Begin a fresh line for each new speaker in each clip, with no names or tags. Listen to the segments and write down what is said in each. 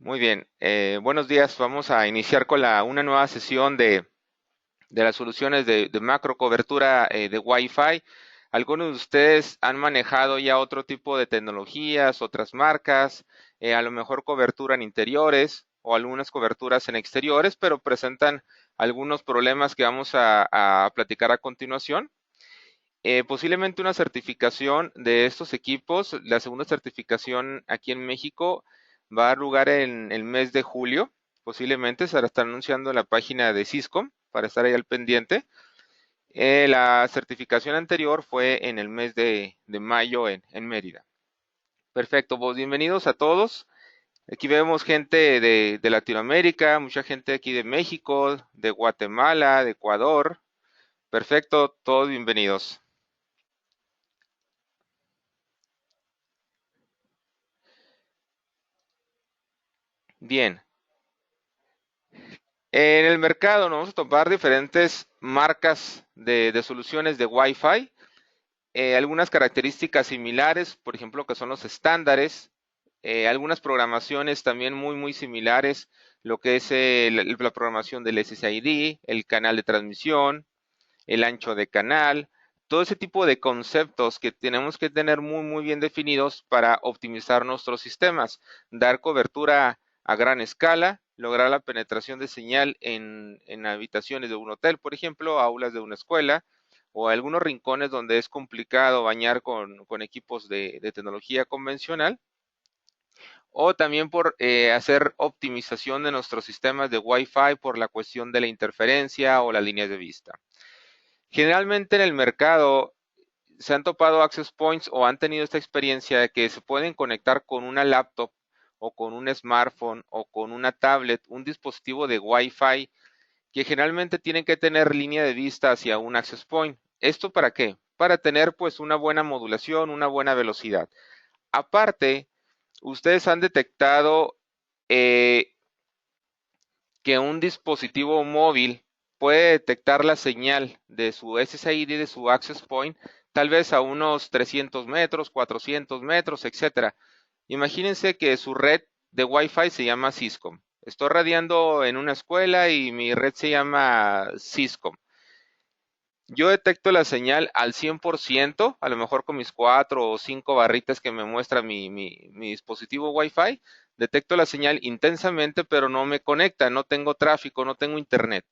Muy bien, buenos días. Vamos a iniciar con una nueva sesión de las soluciones de macro cobertura de Wi-Fi. Algunos de ustedes han manejado ya otro tipo de tecnologías, otras marcas, a lo mejor cobertura en interiores o algunas coberturas en exteriores, pero presentan algunos problemas que vamos a platicar a continuación. Posiblemente una certificación de estos equipos, la segunda certificación aquí en México va a dar lugar en el mes de julio, posiblemente se la está anunciando en la página de Cisco para estar ahí al pendiente. La certificación anterior fue en el mes de mayo en Mérida. Perfecto, pues bienvenidos a todos. Aquí vemos gente de Latinoamérica, mucha gente aquí de México, de Guatemala, de Ecuador. Perfecto, todos bienvenidos. Bien, en el mercado nos vamos a topar diferentes marcas de soluciones de Wi-Fi, algunas características similares, por ejemplo, que son los estándares, algunas programaciones también muy similares, lo que es la programación del SSID, el canal de transmisión, el ancho de canal, todo ese tipo de conceptos que tenemos que tener muy bien definidos para optimizar nuestros sistemas, dar cobertura a gran escala, lograr la penetración de señal en habitaciones de un hotel, por ejemplo, aulas de una escuela, o algunos rincones donde es complicado bañar con equipos de tecnología convencional, o también por hacer optimización de nuestros sistemas de Wi-Fi por la cuestión de la interferencia o las líneas de vista. Generalmente en el mercado se han topado access points o han tenido esta experiencia de que se pueden conectar con una laptop o con un smartphone o con una tablet, un dispositivo de Wi-Fi que generalmente tienen que tener línea de vista hacia un access point. ¿Esto para qué? Para tener pues una buena modulación, una buena velocidad. Aparte, ustedes han detectado eh, que un dispositivo móvil puede detectar la señal de su SSID, de su access point, tal vez a unos 300 metros, 400 metros, etcétera. Imagínense que su red de Wi-Fi se llama Cisco. Estoy radiando en una escuela y mi red se llama Cisco. Yo detecto la señal al 100%, a lo mejor con mis 4 o 5 barritas que me muestra mi dispositivo Wi-Fi, detecto la señal intensamente, pero no me conecta, no tengo tráfico, no tengo internet.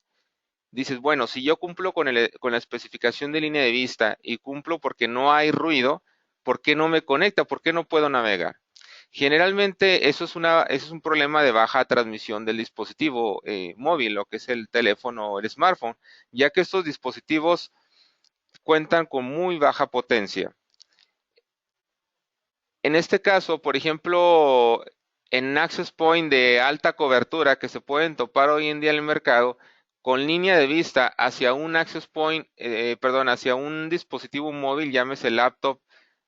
Dices, bueno, si yo cumplo con la especificación de línea de vista y cumplo porque no hay ruido, ¿por qué no me conecta? ¿Por qué no puedo navegar? Generalmente eso es un problema de baja transmisión del dispositivo móvil, lo que es el teléfono o el smartphone, ya que estos dispositivos cuentan con muy baja potencia. En este caso, por ejemplo, en access point de alta cobertura que se pueden topar hoy en día en el mercado, con línea de vista hacia un access point, perdón, hacia un dispositivo móvil, llámese laptop,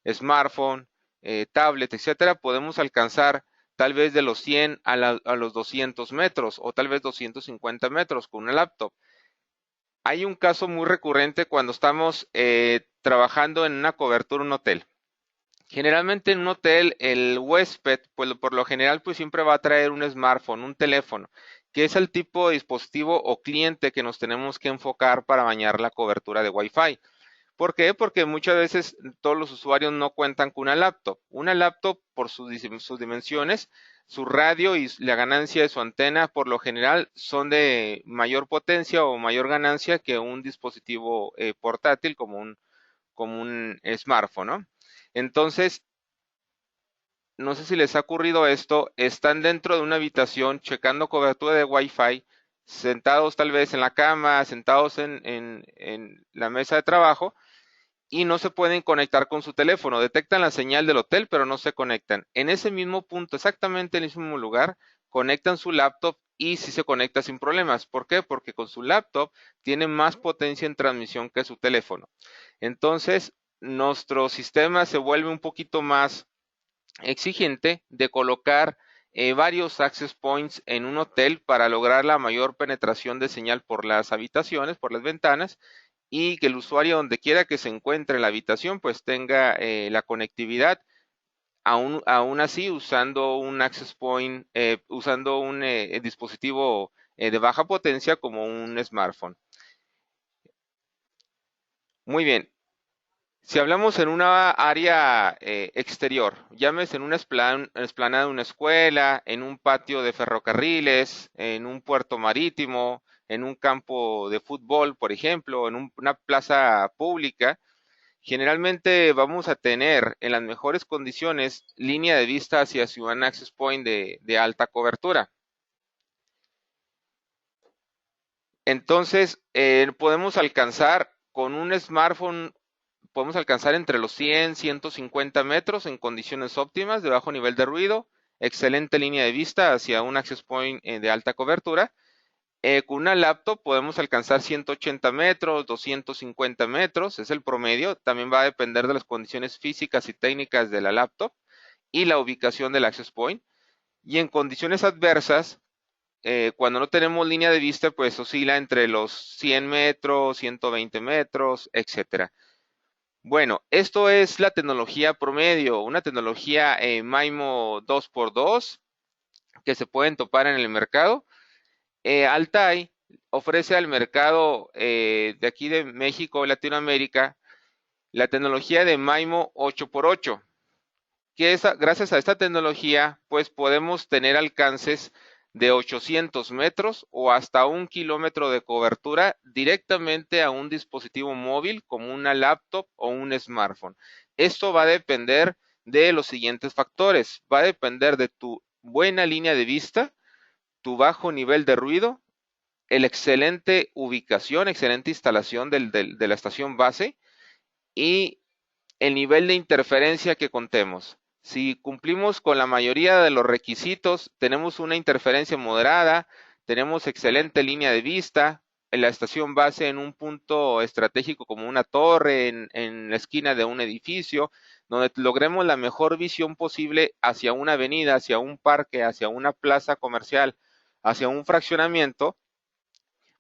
smartphone, tablet, etcétera, podemos alcanzar tal vez de los 100 a los 200 metros o tal vez 250 metros con una laptop. Hay un caso muy recurrente cuando estamos trabajando en una cobertura en un hotel. Generalmente en un hotel el huésped, pues por lo general, pues siempre va a traer un smartphone, un teléfono, que es el tipo de dispositivo o cliente que nos tenemos que enfocar para bañar la cobertura de Wi-Fi. ¿Por qué? Porque muchas veces todos los usuarios no cuentan con una laptop. Una laptop, por sus dimensiones, su radio y la ganancia de su antena, por lo general, son de mayor potencia o mayor ganancia que un dispositivo portátil como un smartphone, ¿no? Entonces, no sé si les ha ocurrido esto, están dentro de una habitación checando cobertura de Wi-Fi, sentados tal vez en la cama, sentados en la mesa de trabajo, y no se pueden conectar con su teléfono. Detectan la señal del hotel, pero no se conectan. En ese mismo punto, exactamente en el mismo lugar, conectan su laptop y sí se conecta sin problemas. ¿Por qué? Porque con su laptop tiene más potencia en transmisión que su teléfono. Entonces, nuestro sistema se vuelve un poquito más exigente de colocar varios access points en un hotel para lograr la mayor penetración de señal por las habitaciones, por las ventanas, y que el usuario donde quiera que se encuentre en la habitación pues tenga la conectividad aún así usando un access point, usando un dispositivo de baja potencia como un smartphone. Muy bien. Si hablamos en una área exterior, llámese en una explanada de una escuela, en un patio de ferrocarriles, en un puerto marítimo, en un campo de fútbol, por ejemplo, en una plaza pública, generalmente vamos a tener en las mejores condiciones línea de vista hacia un access point de alta cobertura. Entonces, podemos alcanzar con un smartphone, podemos alcanzar entre los 100, 150 metros en condiciones óptimas de bajo nivel de ruido, excelente línea de vista hacia un access point de alta cobertura. Con una laptop podemos alcanzar 180 metros, 250 metros, es el promedio. También va a depender de las condiciones físicas y técnicas de la laptop y la ubicación del access point. Y en condiciones adversas, cuando no tenemos línea de vista, pues oscila entre los 100 metros, 120 metros, etcétera. Bueno, esto es la tecnología promedio, una tecnología MIMO 2x2 que se pueden topar en el mercado. Altai ofrece al mercado de aquí de México, Latinoamérica, la tecnología de MIMO 8x8, que gracias a esta tecnología, pues podemos tener alcances de 800 metros o hasta 1 kilómetro de cobertura directamente a un dispositivo móvil como una laptop o un smartphone. Esto va a depender de los siguientes factores. Va a depender de tu buena línea de vista, tu bajo nivel de ruido, el excelente ubicación, excelente instalación de la estación base y el nivel de interferencia que contemos. Si cumplimos con la mayoría de los requisitos, tenemos una interferencia moderada, tenemos excelente línea de vista, en la estación base en un punto estratégico como una torre, en la esquina de un edificio, donde logremos la mejor visión posible hacia una avenida, hacia un parque, hacia una plaza comercial, hacia un fraccionamiento,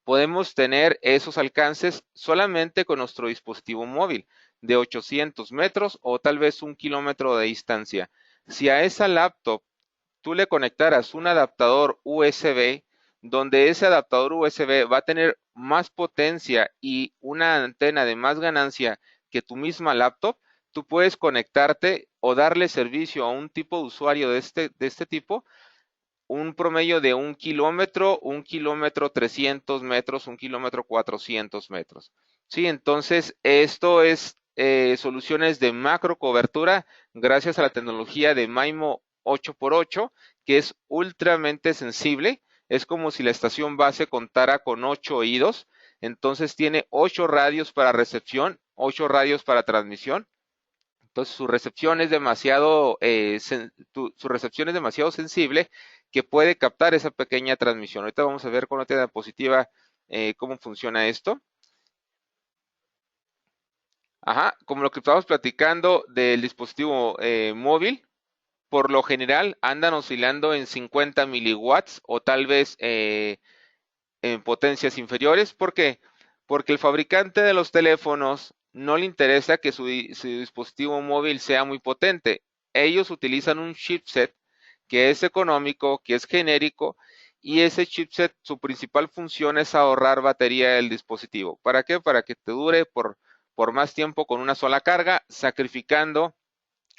podemos tener esos alcances solamente con nuestro dispositivo móvil de 800 metros o tal vez 1 kilómetro de distancia. Si a esa laptop tú le conectaras un adaptador USB, donde ese adaptador USB va a tener más potencia y una antena de más ganancia que tu misma laptop, tú puedes conectarte o darle servicio a un tipo de usuario de este tipo, un promedio de 1 kilómetro, 300 metros, 1 kilómetro 400 metros. Sí, entonces esto es soluciones de macro cobertura gracias a la tecnología de MIMO 8x8, que es ultramente sensible. Es como si la estación base contara con 8 oídos. Entonces tiene 8 radios para recepción, 8 radios para transmisión. Entonces su recepción es demasiado sensible que puede captar esa pequeña transmisión. Ahorita vamos a ver con otra diapositiva cómo funciona esto. Ajá, como lo que estábamos platicando del dispositivo móvil, por lo general andan oscilando en 50 miliwatts o tal vez en potencias inferiores. ¿Por qué? Porque el fabricante de los teléfonos no le interesa que su dispositivo móvil sea muy potente. Ellos utilizan un chipset que es económico, que es genérico, y ese chipset, su principal función es ahorrar batería del dispositivo. ¿Para qué? Para que te dure por más tiempo con una sola carga, sacrificando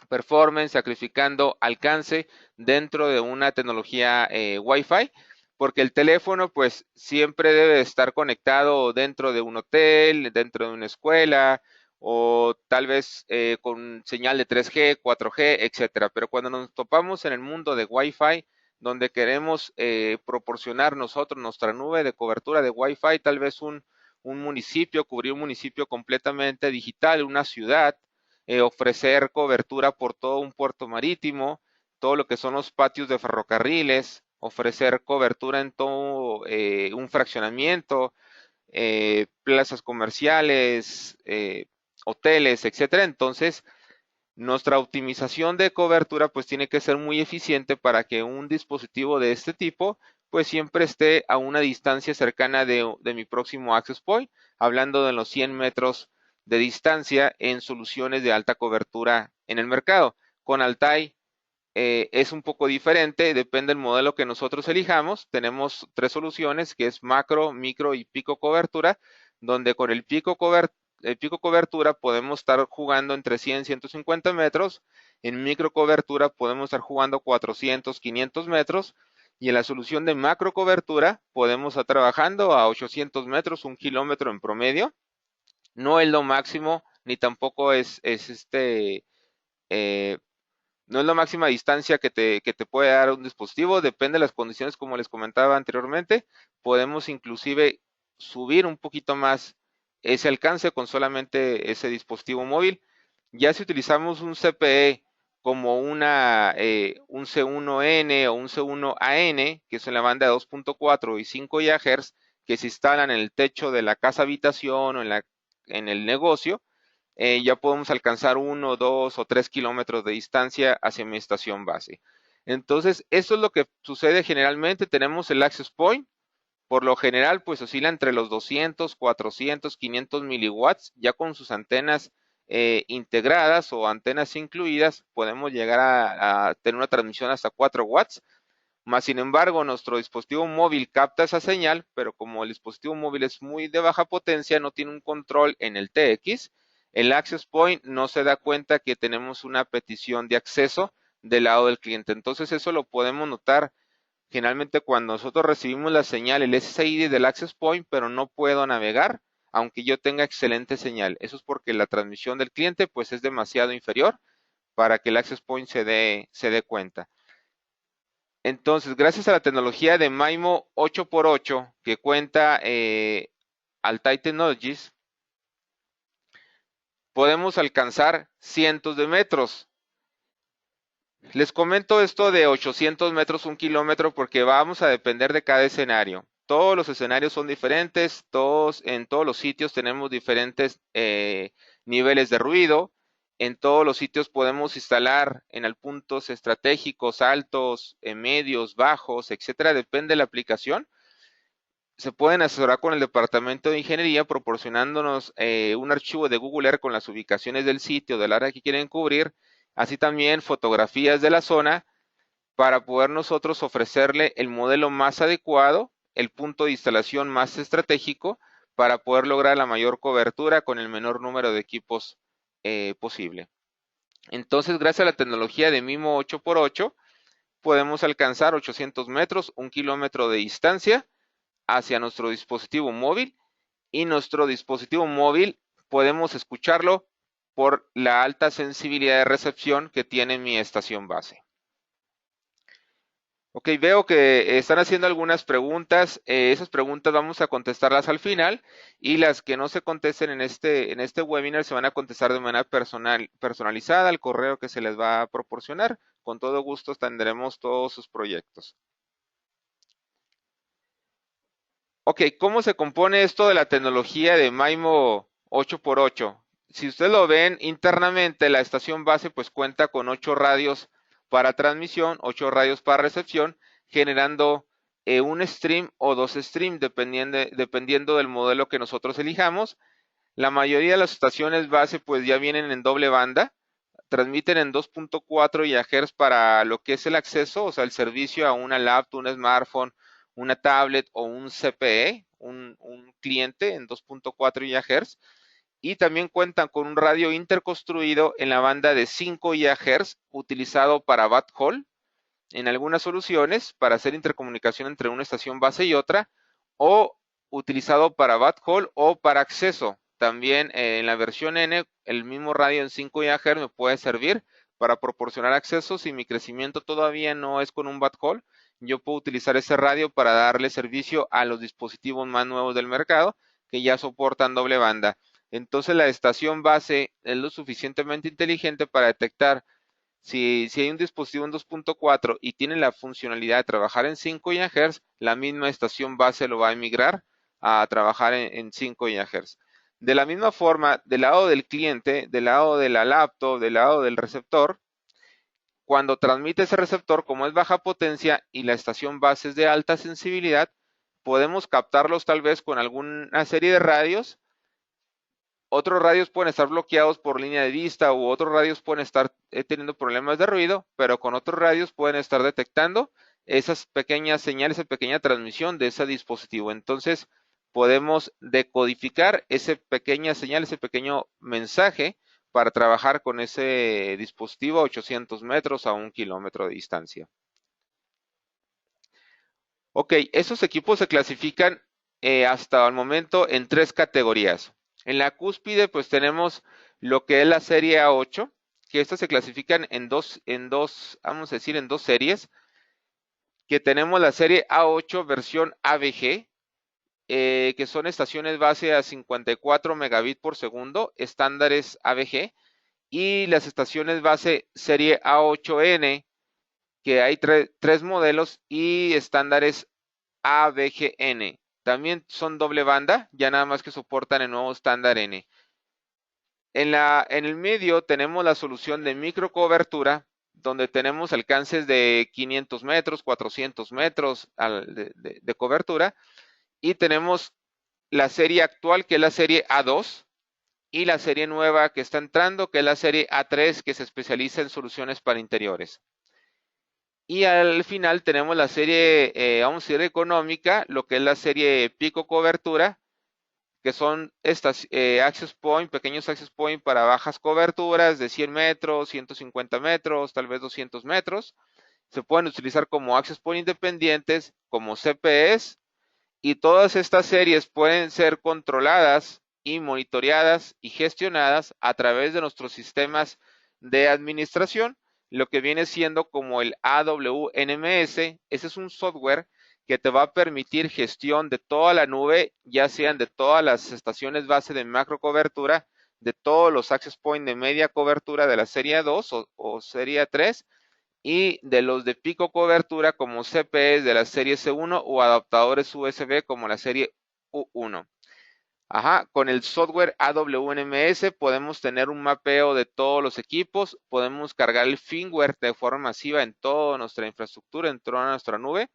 performance, sacrificando alcance dentro de una tecnología Wi-Fi, porque el teléfono pues siempre debe estar conectado dentro de un hotel, dentro de una escuela o tal vez con señal de 3G, 4G, etcétera. Pero cuando nos topamos en el mundo de Wi-Fi, donde queremos proporcionar nosotros nuestra nube de cobertura de Wi-Fi, tal vez un municipio, cubrir un municipio completamente digital, una ciudad, ofrecer cobertura por todo un puerto marítimo, todo lo que son los patios de ferrocarriles, ofrecer cobertura en todo un fraccionamiento, plazas comerciales, hoteles, etcétera. Entonces, nuestra optimización de cobertura pues tiene que ser muy eficiente para que un dispositivo de este tipo pues siempre esté a una distancia cercana de mi próximo access point, hablando de los 100 metros de distancia en soluciones de alta cobertura en el mercado. Con Altai es un poco diferente, depende del modelo que nosotros elijamos. Tenemos tres soluciones, que es macro, micro y pico cobertura, donde con el pico cobertura podemos estar jugando entre 100 y 150 metros. En micro cobertura podemos estar jugando 400, 500 metros. Y en la solución de macro cobertura podemos estar trabajando a 800 metros, 1 kilómetro en promedio. No es lo máximo, ni tampoco eh, no es la máxima distancia que te puede dar un dispositivo, depende de las condiciones como les comentaba anteriormente. Podemos inclusive subir un poquito más ese alcance con solamente ese dispositivo móvil. Ya si utilizamos un CPE como un C1N o un C1AN, que es en la banda de 2.4 y 5 GHz, que se instalan en el techo de la casa habitación o en el negocio, ya podemos alcanzar 1, 2 o 3 kilómetros de distancia hacia mi estación base. Entonces, esto es lo que sucede generalmente. Tenemos el access point, por lo general, pues oscila entre los 200, 400, 500 miliwatts, ya con sus antenas integradas o antenas incluidas, podemos llegar a tener una transmisión hasta 4 watts. Más sin embargo, nuestro dispositivo móvil capta esa señal, pero como el dispositivo móvil es muy de baja potencia, no tiene un control en el TX, el access point no se da cuenta que tenemos una petición de acceso del lado del cliente. Entonces eso lo podemos notar generalmente cuando nosotros recibimos la señal, el SSID del access point, pero no puedo navegar, aunque yo tenga excelente señal. Eso es porque la transmisión del cliente pues es demasiado inferior para que el access point se dé cuenta. Entonces, gracias a la tecnología de MIMO 8x8 que cuenta Altai Technologies, podemos alcanzar cientos de metros. Les comento esto de 800 metros, 1 kilómetro, porque vamos a depender de cada escenario. Todos los escenarios son diferentes, en todos los sitios tenemos diferentes niveles de ruido. En todos los sitios podemos instalar en puntos estratégicos, altos, medios, bajos, etcétera. Depende de la aplicación. Se pueden asesorar con el departamento de ingeniería proporcionándonos un archivo de Google Earth con las ubicaciones del sitio, del área que quieren cubrir, así también fotografías de la zona para poder nosotros ofrecerle el modelo más adecuado, el punto de instalación más estratégico para poder lograr la mayor cobertura con el menor número de equipos posible. Entonces, gracias a la tecnología de MIMO 8x8, podemos alcanzar 800 metros, 1 kilómetro de distancia hacia nuestro dispositivo móvil, y nuestro dispositivo móvil podemos escucharlo por la alta sensibilidad de recepción que tiene mi estación base. Ok, veo que están haciendo algunas preguntas. Esas preguntas vamos a contestarlas al final, y las que no se contesten en este webinar se van a contestar de manera personalizada al correo que se les va a proporcionar. Con todo gusto tendremos todos sus proyectos. Ok, ¿cómo se compone esto de la tecnología de MIMO 8x8? Si ustedes lo ven internamente, la estación base pues cuenta con 8 radios para transmisión, 8 radios para recepción, generando un stream o 2 streams, dependiendo del modelo que nosotros elijamos. La mayoría de las estaciones base pues ya vienen en doble banda, transmiten en 2.4 GHz para lo que es el acceso, o sea, el servicio a una laptop, un smartphone, una tablet o un CPE, un cliente en 2.4 GHz. Y también cuentan con un radio interconstruido en la banda de 5 GHz utilizado para backhaul en algunas soluciones para hacer intercomunicación entre una estación base y otra, o utilizado para backhaul o para acceso. También en la versión N, el mismo radio en 5 GHz me puede servir para proporcionar acceso. Si mi crecimiento todavía no es con un backhaul, yo puedo utilizar ese radio para darle servicio a los dispositivos más nuevos del mercado que ya soportan doble banda. Entonces la estación base es lo suficientemente inteligente para detectar si hay un dispositivo en 2.4 y tiene la funcionalidad de trabajar en 5 GHz, la misma estación base lo va a emigrar a trabajar en 5 GHz. De la misma forma, del lado del cliente, del lado de la laptop, del lado del receptor, cuando transmite ese receptor, como es baja potencia y la estación base es de alta sensibilidad, podemos captarlos tal vez con alguna serie de radios Otros radios pueden estar bloqueados por línea de vista u otros radios pueden estar teniendo problemas de ruido, pero con otros radios pueden estar detectando esas pequeñas señales, esa pequeña transmisión de ese dispositivo. Entonces, podemos decodificar esa pequeña señal, ese pequeño mensaje para trabajar con ese dispositivo a 800 metros a 1 kilómetro de distancia. Ok, esos equipos se clasifican hasta el momento en 3 categorías. En la cúspide, pues tenemos lo que es la serie A8, que estas se clasifican vamos a decir, en dos series, que tenemos la serie A8 versión ABG, que son estaciones base a 54 megabits por segundo, estándares ABG, y las estaciones base serie A8N, que hay tres modelos, y estándares ABGN. También son doble banda, ya nada más que soportan el nuevo estándar N. En el medio tenemos la solución de microcobertura, donde tenemos alcances de 500 metros, 400 metros de cobertura, y tenemos la serie actual, que es la serie A2, y la serie nueva que está entrando, que es la serie A3, que se especializa en soluciones para interiores. Y al final tenemos la serie, vamos a decir, económica, lo que es la serie pico cobertura, que son estas access point, pequeños access point para bajas coberturas de 100 metros, 150 metros, tal vez 200 metros. Se pueden utilizar como access point independientes, como CPEs, y todas estas series pueden ser controladas y monitoreadas y gestionadas a través de nuestros sistemas de administración, lo que viene siendo como el AWNMS. Ese es un software que te va a permitir gestión de toda la nube, ya sean de todas las estaciones base de macro cobertura, de todos los access point de media cobertura de la serie 2 o serie 3, y de los de pico cobertura como CPEs de la serie C1 o adaptadores USB como la serie U1. Ajá, con el software AWNMS podemos tener un mapeo de todos los equipos, podemos cargar el firmware de forma masiva en toda nuestra infraestructura, en toda nuestra nube,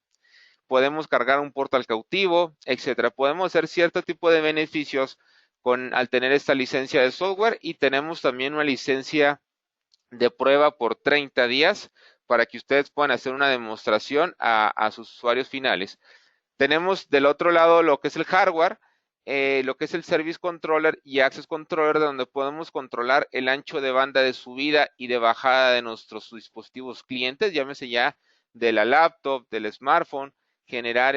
podemos cargar un portal cautivo, etcétera. Podemos hacer cierto tipo de beneficios al tener esta licencia de software, y tenemos también una licencia de prueba por 30 días para que ustedes puedan hacer una demostración a sus usuarios finales. Tenemos del otro lado lo que es el hardware, lo que es el Service Controller y Access Controller, donde podemos controlar el ancho de banda de subida y de bajada de nuestros dispositivos clientes, llámese ya de la laptop, del smartphone, generar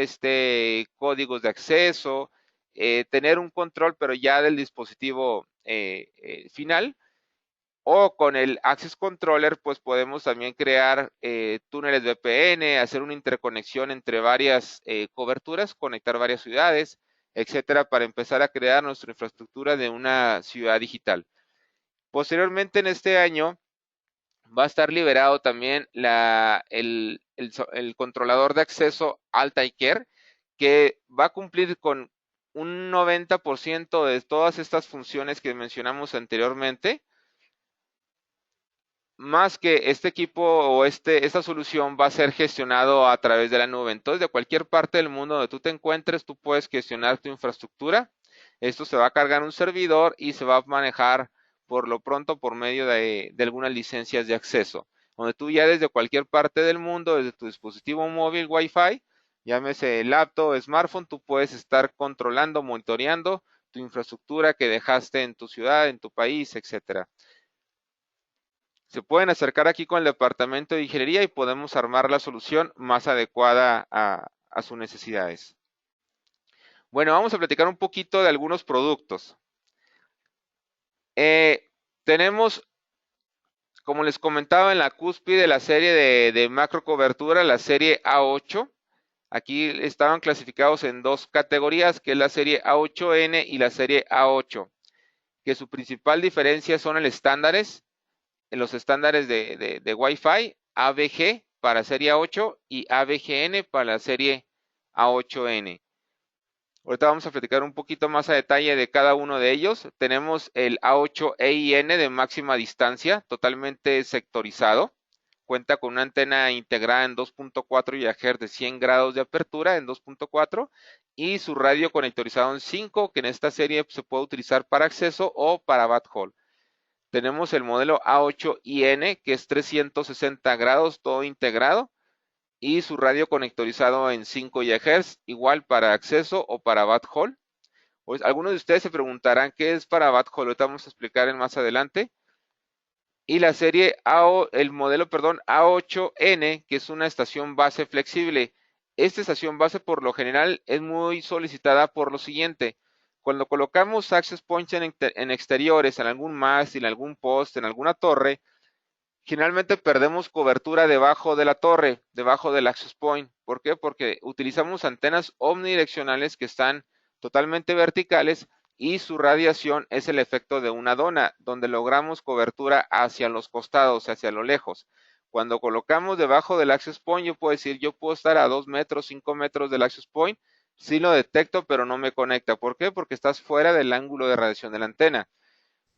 códigos de acceso, tener un control, pero ya del dispositivo final. O con el Access Controller, pues podemos también crear túneles VPN, hacer una interconexión entre varias coberturas, conectar varias ciudades, etcétera, para empezar a crear nuestra infraestructura de una ciudad digital. Posteriormente, en este año, va a estar liberado también el controlador de acceso Altair, que va a cumplir con un 90% de todas estas funciones que mencionamos anteriormente, más que este equipo o esta solución va a ser gestionado a través de la nube. Entonces, de cualquier parte del mundo donde tú te encuentres, tú puedes gestionar tu infraestructura. Esto se va a cargar en un servidor y se va a manejar por lo pronto por medio de algunas licencias de acceso, donde tú ya desde cualquier parte del mundo, desde tu dispositivo móvil Wi-Fi, llámese laptop o smartphone, tú puedes estar controlando, monitoreando tu infraestructura que dejaste en tu ciudad, en tu país, etcétera. Se pueden acercar aquí con el departamento de ingeniería y podemos armar la solución más adecuada a sus necesidades. Bueno, vamos a platicar un poquito de algunos productos. Tenemos, como les comentaba, en la cúspide de la serie de macro cobertura, la serie A8. Aquí estaban clasificados en dos categorías, que es la serie A8N y la serie A8, que su principal diferencia son en los estándares de Wi-Fi, ABG para serie A8 y ABGN para la serie A8N. Ahorita vamos a platicar un poquito más a detalle de cada uno de ellos. Tenemos el A8EIN de máxima distancia, totalmente sectorizado, cuenta con una antena integrada en 2.4 GHz de 100 grados de apertura en 2.4 y su radio conectorizado en 5, que en esta serie se puede utilizar para acceso o para backhaul. Tenemos el modelo A8IN, que es 360 grados, todo integrado, y su radio conectorizado en 5 GHz, igual para acceso o para backhaul. Pues, algunos de ustedes se preguntarán qué es para backhaul, ahorita vamos a explicar más adelante. Y la serie el modelo, perdón, A8N, que es una estación base flexible. Esta estación base por lo general es muy solicitada por lo siguiente. Cuando colocamos access points en exteriores, en algún mástil, en algún poste, en alguna torre, generalmente perdemos cobertura debajo de la torre, debajo del access point. ¿Por qué? Porque utilizamos antenas omnidireccionales que están totalmente verticales y su radiación es el efecto de una dona, donde logramos cobertura hacia los costados, hacia lo lejos. Cuando colocamos debajo del access point, yo puedo decir, yo puedo estar a 2 metros, 5 metros del access point, sí lo detecto, pero no me conecta. ¿Por qué? Porque estás fuera del ángulo de radiación de la antena.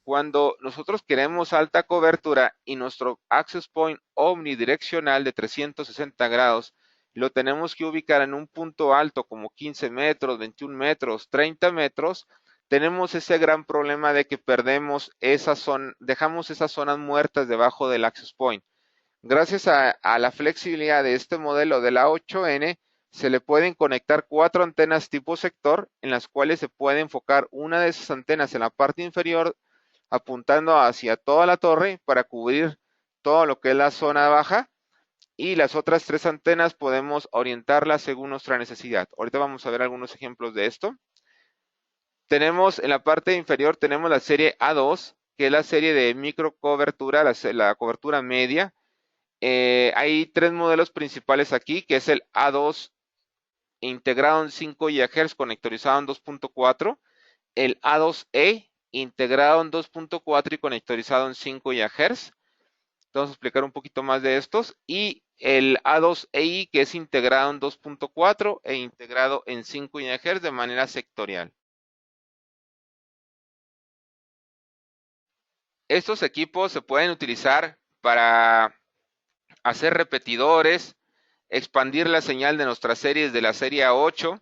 Cuando nosotros queremos alta cobertura y nuestro access point omnidireccional de 360 grados lo tenemos que ubicar en un punto alto como 15 metros, 21 metros, 30 metros, tenemos ese gran problema de que perdemos esa zona, dejamos esas zonas muertas debajo del access point. Gracias a la flexibilidad de este modelo de la 8N, se le pueden conectar 4 antenas tipo sector en las cuales se puede enfocar una de esas antenas en la parte inferior apuntando hacia toda la torre para cubrir todo lo que es la zona baja y las otras 3 antenas podemos orientarlas según nuestra necesidad. Ahorita vamos a ver algunos ejemplos de esto. Tenemos en la parte inferior tenemos la serie A2, que es la serie de micro cobertura, la cobertura media. Hay 3 modelos principales aquí, que es el A2 integrado en 5 GHz conectorizado en 2.4, el A2E integrado en 2.4 y conectorizado en 5 GHz. Vamos a explicar un poquito más de estos. Y el A2EI, que es integrado en 2.4 e integrado en 5 GHz de manera sectorial. Estos equipos se pueden utilizar para hacer repetidores, expandir la señal de nuestras series de la serie A8,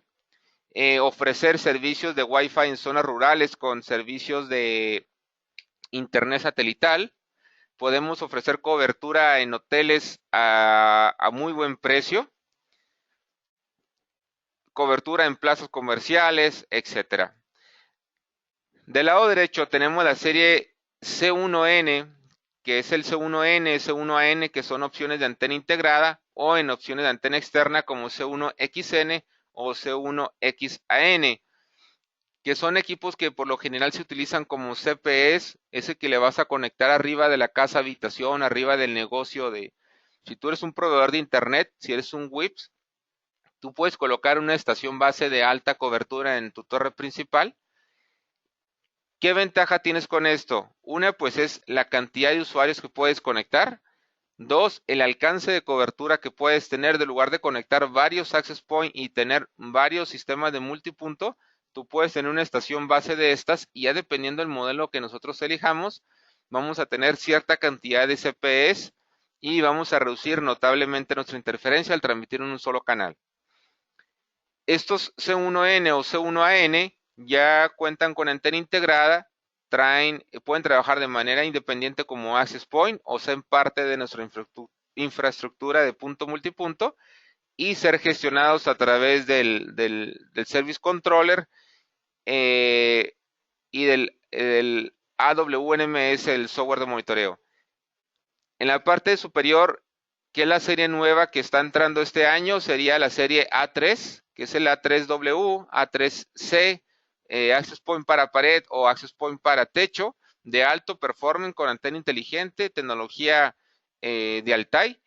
ofrecer servicios de Wi-Fi en zonas rurales con servicios de internet satelital. Podemos ofrecer cobertura en hoteles a muy buen precio, cobertura en plazas comerciales, etcétera. Del lado derecho tenemos la serie C1N, que es el C1N, C1AN, que son opciones de antena integrada, o en opciones de antena externa como C1XN o C1XAN, que son equipos que por lo general se utilizan como CPEs, ese que le vas a conectar arriba de la casa habitación, arriba del negocio de... Si tú eres un proveedor de internet, si eres un WIPS, tú puedes colocar una estación base de alta cobertura en tu torre principal. ¿Qué ventaja tienes con esto? Una, pues es la cantidad de usuarios que puedes conectar. Dos, el alcance de cobertura que puedes tener. De lugar de conectar varios access points y tener varios sistemas de multipunto, tú puedes tener una estación base de estas y ya dependiendo del modelo que nosotros elijamos, vamos a tener cierta cantidad de CPEs y vamos a reducir notablemente nuestra interferencia al transmitir en un solo canal. Estos C1N o C1AN ya cuentan con antena integrada, pueden trabajar de manera independiente como access point o ser parte de nuestra infraestructura de punto multipunto y ser gestionados a través del Service Controller y del AWNMS, el software de monitoreo. En la parte superior, que es la serie nueva que está entrando este año, sería la serie A3, que es el A3W, A3C, Access Point para pared o Access Point para techo, de alto performance con antena inteligente, tecnología de Altai.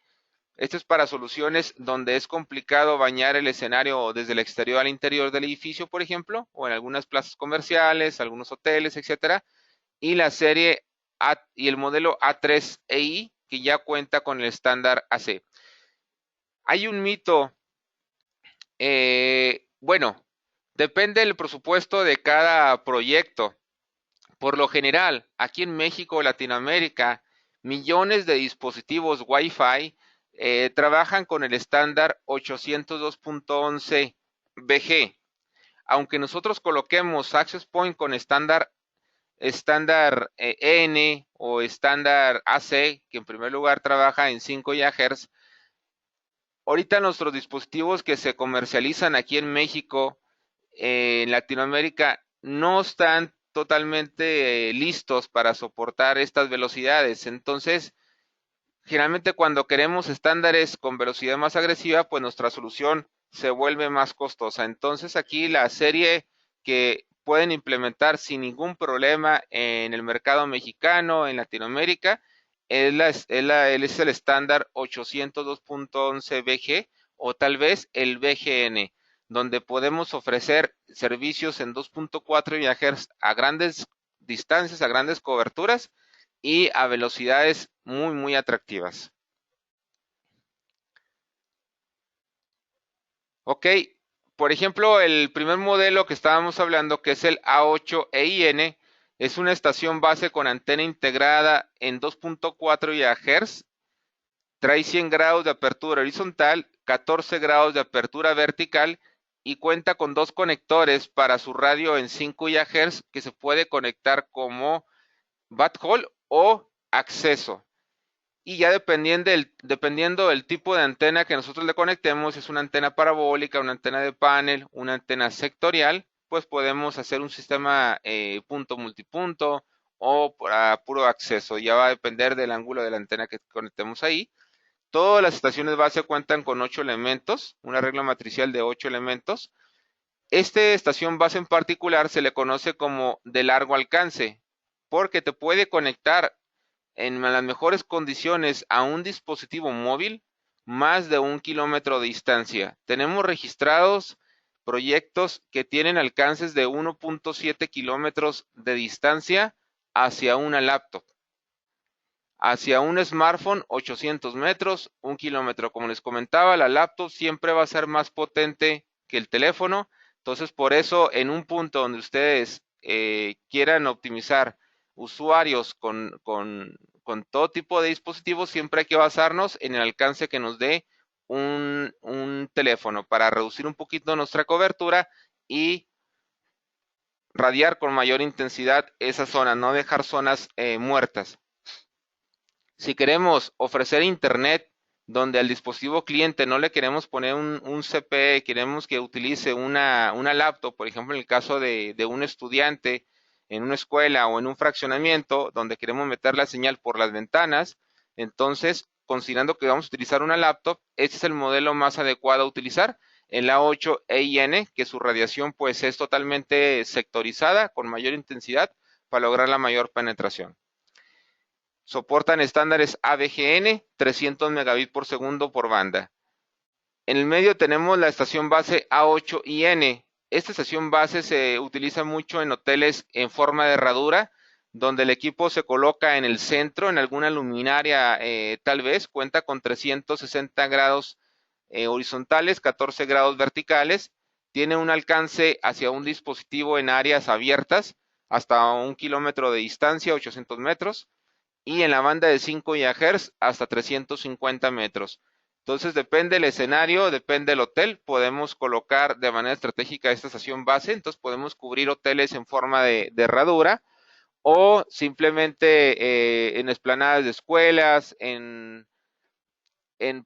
Esto es para soluciones donde es complicado bañar el escenario desde el exterior al interior del edificio, por ejemplo, o en algunas plazas comerciales, algunos hoteles, etcétera. Y la serie y el modelo A3EI, que ya cuenta con el estándar AC. Hay un mito, bueno, depende del presupuesto de cada proyecto. Por lo general, aquí en México o Latinoamérica, millones de dispositivos Wi-Fi trabajan con el estándar 802.11bg. Aunque nosotros coloquemos access point con estándar EN o estándar AC, que en primer lugar trabaja en 5 GHz, ahorita nuestros dispositivos que se comercializan aquí en México, en Latinoamérica, no están totalmente listos para soportar estas velocidades. Entonces, generalmente cuando queremos estándares con velocidad más agresiva, pues nuestra solución se vuelve más costosa. Entonces aquí la serie que pueden implementar sin ningún problema en el mercado mexicano, en Latinoamérica, es el estándar 802.11bg o tal vez el BGN, donde podemos ofrecer servicios en 2.4 GHz a grandes distancias, a grandes coberturas y a velocidades muy atractivas. Ok, por ejemplo, el primer modelo que estábamos hablando, que es el A8EIN, es una estación base con antena integrada en 2.4 GHz, trae 100 grados de apertura horizontal, 14 grados de apertura vertical y cuenta con dos conectores para su radio en 5 GHz que se puede conectar como backhaul o acceso. Y ya dependiendo del tipo de antena que nosotros le conectemos, si es una antena parabólica, una antena de panel, una antena sectorial, pues podemos hacer un sistema punto multipunto o para puro acceso. Ya va a depender del ángulo de la antena que conectemos ahí. Todas las estaciones base cuentan con 8 elementos, una regla matricial de 8 elementos. Esta estación base en particular se le conoce como de largo alcance, porque te puede conectar en las mejores condiciones a un dispositivo móvil más de 1 kilómetro de distancia. Tenemos registrados proyectos que tienen alcances de 1.7 kilómetros de distancia hacia una laptop. Hacia un smartphone, 800 metros, 1 kilómetro. Como les comentaba, la laptop siempre va a ser más potente que el teléfono. Entonces, por eso, en un punto donde ustedes quieran optimizar usuarios con todo tipo de dispositivos, siempre hay que basarnos en el alcance que nos dé un teléfono para reducir un poquito nuestra cobertura y radiar con mayor intensidad esa zona, no dejar zonas muertas. Si queremos ofrecer internet donde al dispositivo cliente no le queremos poner un CPE, queremos que utilice una laptop, por ejemplo, en el caso de un estudiante en una escuela o en un fraccionamiento donde queremos meter la señal por las ventanas, entonces, considerando que vamos a utilizar una laptop, este es el modelo más adecuado a utilizar, el A8EIN, que su radiación pues es totalmente sectorizada con mayor intensidad para lograr la mayor penetración. Soportan estándares AVGN, 300 megabits por segundo por banda. En el medio tenemos la estación base A8IN. Esta estación base se utiliza mucho en hoteles en forma de herradura, donde el equipo se coloca en el centro, en alguna luminaria tal vez, cuenta con 360 grados horizontales, 14 grados verticales, tiene un alcance hacia un dispositivo en áreas abiertas, hasta 1 kilómetro de distancia, 800 metros, y en la banda de 5 GHz hasta 350 metros. Entonces depende del escenario, depende del hotel, podemos colocar de manera estratégica esta estación base, entonces podemos cubrir hoteles en forma de herradura o simplemente en esplanadas de escuelas, en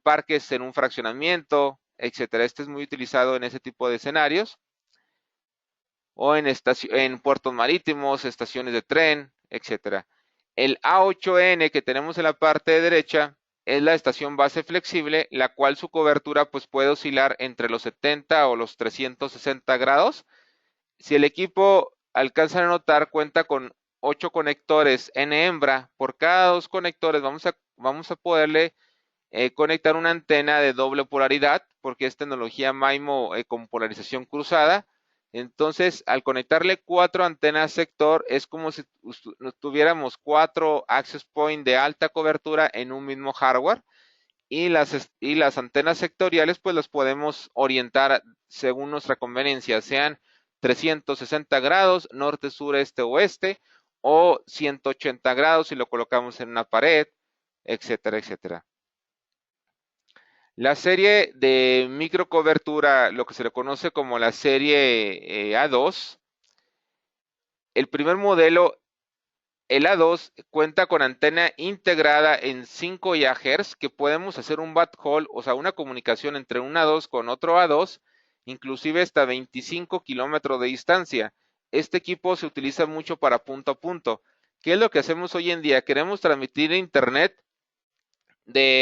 parques, en un fraccionamiento, etcétera. Este es muy utilizado en ese tipo de escenarios o en puertos marítimos, estaciones de tren, etcétera. El A8N que tenemos en la parte derecha es la estación base flexible, la cual su cobertura pues puede oscilar entre los 70 o los 360 grados. Si el equipo alcanza a notar, cuenta con 8 conectores N hembra. Por cada 2 conectores vamos a poderle conectar una antena de doble polaridad, porque es tecnología MIMO con polarización cruzada. Entonces, al conectarle 4 antenas sector, es como si tuviéramos 4 access point de alta cobertura en un mismo hardware. Y las antenas sectoriales, pues las podemos orientar según nuestra conveniencia, sean 360 grados, norte, sur, este, oeste, o 180 grados si lo colocamos en una pared, etcétera, etcétera. La serie de microcobertura, lo que se le conoce como la serie A2, el primer modelo, el A2, cuenta con antena integrada en 5 GHz que podemos hacer un backhaul, o sea, una comunicación entre un A2 con otro A2, inclusive hasta 25 kilómetros de distancia. Este equipo se utiliza mucho para punto a punto. ¿Qué es lo que hacemos hoy en día? Queremos transmitir internet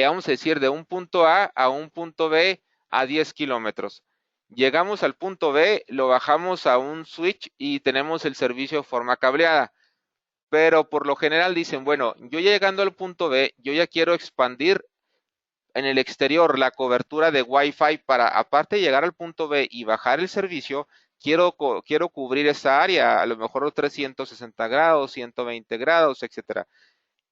vamos a decir, de un punto A un punto B a 10 kilómetros. Llegamos al punto B, lo bajamos a un switch y tenemos el servicio de forma cableada. Pero por lo general dicen, bueno, yo llegando al punto B, yo ya quiero expandir en el exterior la cobertura de Wi-Fi para, aparte de llegar al punto B y bajar el servicio, quiero cubrir esa área, a lo mejor 360 grados, 120 grados, etcétera.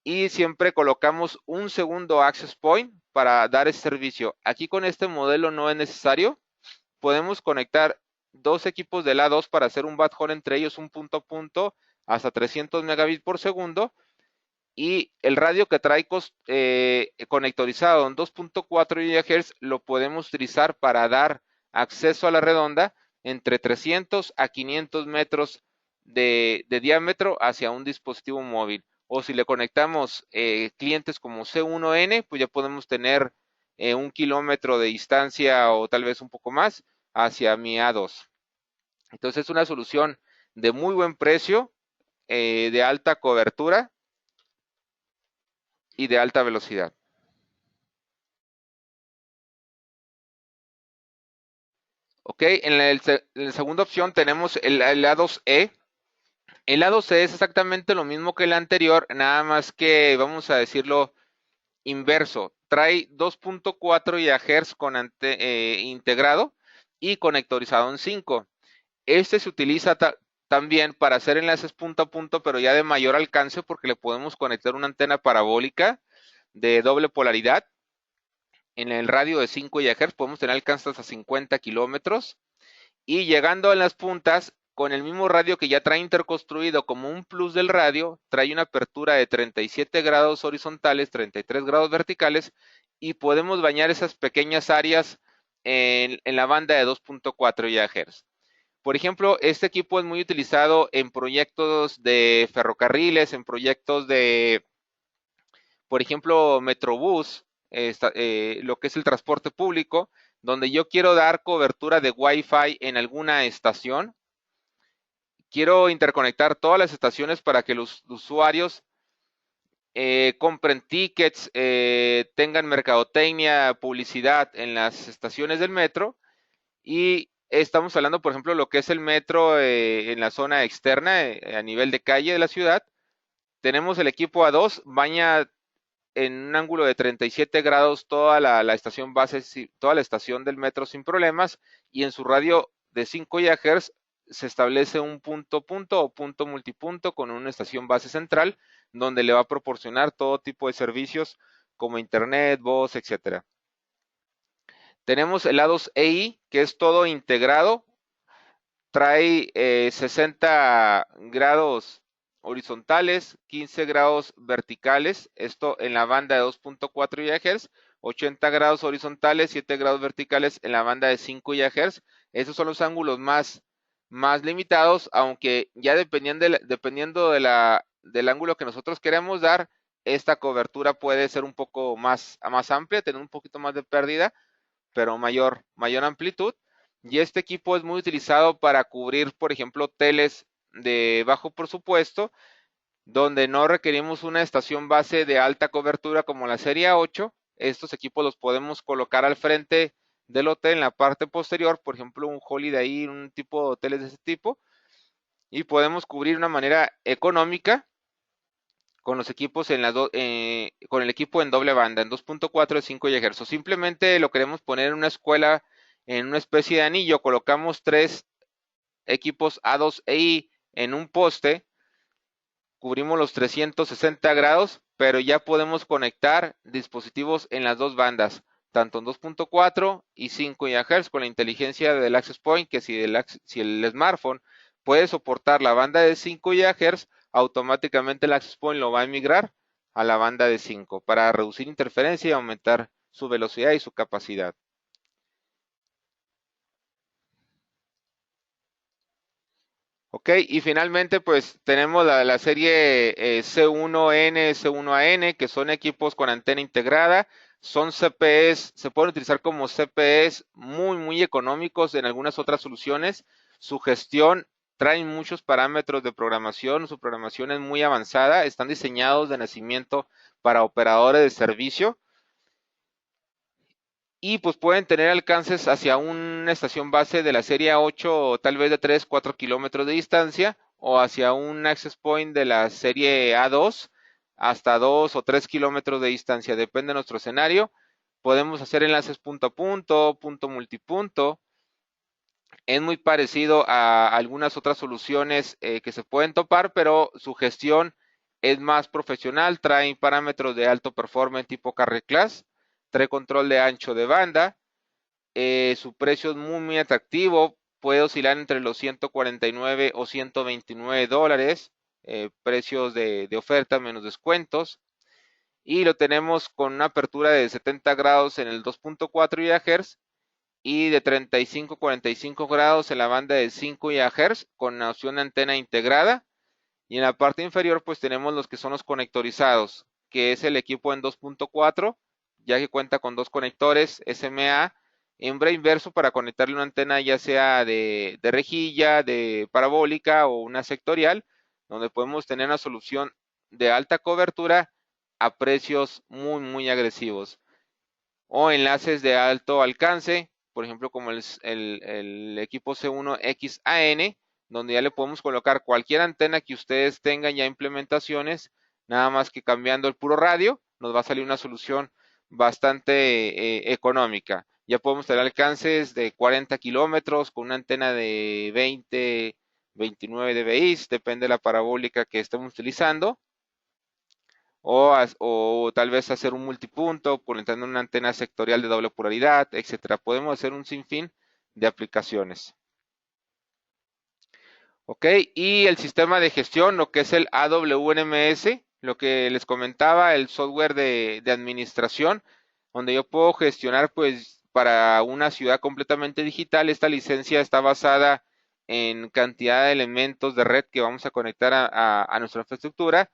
Y siempre colocamos un segundo access point para dar ese servicio. Aquí con este modelo no es necesario. Podemos conectar dos equipos del A2 para hacer un backhaul entre ellos, un punto a punto, hasta 300 megabits por segundo. Y el radio que trae conectorizado en 2.4 GHz lo podemos utilizar para dar acceso a la redonda entre 300 a 500 metros de diámetro hacia un dispositivo móvil. O si le conectamos clientes como C1N, pues ya podemos tener 1 kilómetro de distancia o tal vez un poco más hacia mi A2. Entonces es una solución de muy buen precio, de alta cobertura y de alta velocidad. Ok, en la segunda opción tenemos el A2E. El A2E es exactamente lo mismo que el anterior, nada más que vamos a decirlo inverso. Trae 2.4 GHz integrado y conectorizado en 5. Este se utiliza también para hacer enlaces punto a punto, pero ya de mayor alcance porque le podemos conectar una antena parabólica de doble polaridad. En el radio de 5 GHz podemos tener alcance hasta 50 kilómetros. Y llegando a las puntas, con el mismo radio que ya trae interconstruido como un plus del radio, trae una apertura de 37 grados horizontales, 33 grados verticales, y podemos bañar esas pequeñas áreas en la banda de 2.4 GHz. Por ejemplo, este equipo es muy utilizado en proyectos de ferrocarriles, en proyectos de, por ejemplo, Metrobús, lo que es el transporte público, donde yo quiero dar cobertura de Wi-Fi en alguna estación. Quiero interconectar todas las estaciones para que los usuarios compren tickets, tengan mercadotecnia, publicidad en las estaciones del metro. Y estamos hablando, por ejemplo, lo que es el metro en la zona externa, a nivel de calle de la ciudad. Tenemos el equipo A2, baña en un ángulo de 37 grados toda la estación base, toda la estación del metro sin problemas, y en su radio de 5 GHz se establece un punto punto o punto multipunto con una estación base central donde le va a proporcionar todo tipo de servicios como internet, voz, etcétera. Tenemos el A2EI, que es todo integrado, trae 60 grados horizontales, 15 grados verticales, esto en la banda de 2.4 GHz, 80 grados horizontales, 7 grados verticales en la banda de 5 GHz. Esos son los ángulos más limitados, aunque ya dependiendo del ángulo que nosotros queremos dar, esta cobertura puede ser un poco más amplia, tener un poquito más de pérdida, pero mayor amplitud. Y este equipo es muy utilizado para cubrir, por ejemplo, teles de bajo presupuesto, donde no requerimos una estación base de alta cobertura como la serie 8. Estos equipos los podemos colocar al frente del hotel en la parte posterior, por ejemplo, un Holiday Inn, un tipo de hoteles de ese tipo, y podemos cubrir de una manera económica con los equipos con el equipo en doble banda, en 2.4 y 5 GHz. O simplemente lo queremos poner en una escuela, en una especie de anillo, colocamos 3 equipos A2EI en un poste, cubrimos los 360 grados, pero ya podemos conectar dispositivos en las dos bandas, tanto en 2.4 y 5 GHz con la inteligencia del Access Point, que si el smartphone puede soportar la banda de 5 GHz, automáticamente el Access Point lo va a migrar a la banda de 5 para reducir interferencia y aumentar su velocidad y su capacidad. Ok, y finalmente pues tenemos la serie C1N, C1AN, que son equipos con antena integrada, son CPEs, se pueden utilizar como CPEs muy económicos en algunas otras soluciones. Su gestión trae muchos parámetros de programación, su programación es muy avanzada, están diseñados de nacimiento para operadores de servicio y pues pueden tener alcances hacia una estación base de la serie 8 o tal vez de 3, 4 kilómetros de distancia o hacia un access point de la serie A2 hasta 2 o 3 kilómetros de distancia, depende de nuestro escenario. Podemos hacer enlaces punto a punto, punto multipunto. Es muy parecido a algunas otras soluciones que se pueden topar, pero su gestión es más profesional, trae parámetros de alto performance tipo carrier class, trae control de ancho de banda, su precio es muy atractivo, puede oscilar entre los 149 o 129 dólares, precios de oferta menos descuentos, y lo tenemos con una apertura de 70 grados en el 2.4 GHz y de 35 a 45 grados en la banda de 5 GHz con la opción de antena integrada. Y en la parte inferior pues tenemos los que son los conectorizados, que es el equipo en 2.4, ya que cuenta con dos conectores SMA hembra inverso para conectarle una antena ya sea de rejilla, de parabólica o una sectorial, donde podemos tener una solución de alta cobertura a precios muy agresivos. O enlaces de alto alcance, por ejemplo como el equipo C1XAN, donde ya le podemos colocar cualquier antena que ustedes tengan ya implementaciones, nada más que cambiando el puro radio, nos va a salir una solución bastante económica. Ya podemos tener alcances de 40 kilómetros con una antena de 20, 29 dBi, depende de la parabólica que estemos utilizando. O tal vez hacer un multipunto conectando una antena sectorial de doble polaridad, etcétera. Podemos hacer un sinfín de aplicaciones. Ok, y el sistema de gestión, lo que es el AWNMS, lo que les comentaba, el software de administración, donde yo puedo gestionar pues para una ciudad completamente digital. Esta licencia está basada en cantidad de elementos de red que vamos a conectar a nuestra infraestructura.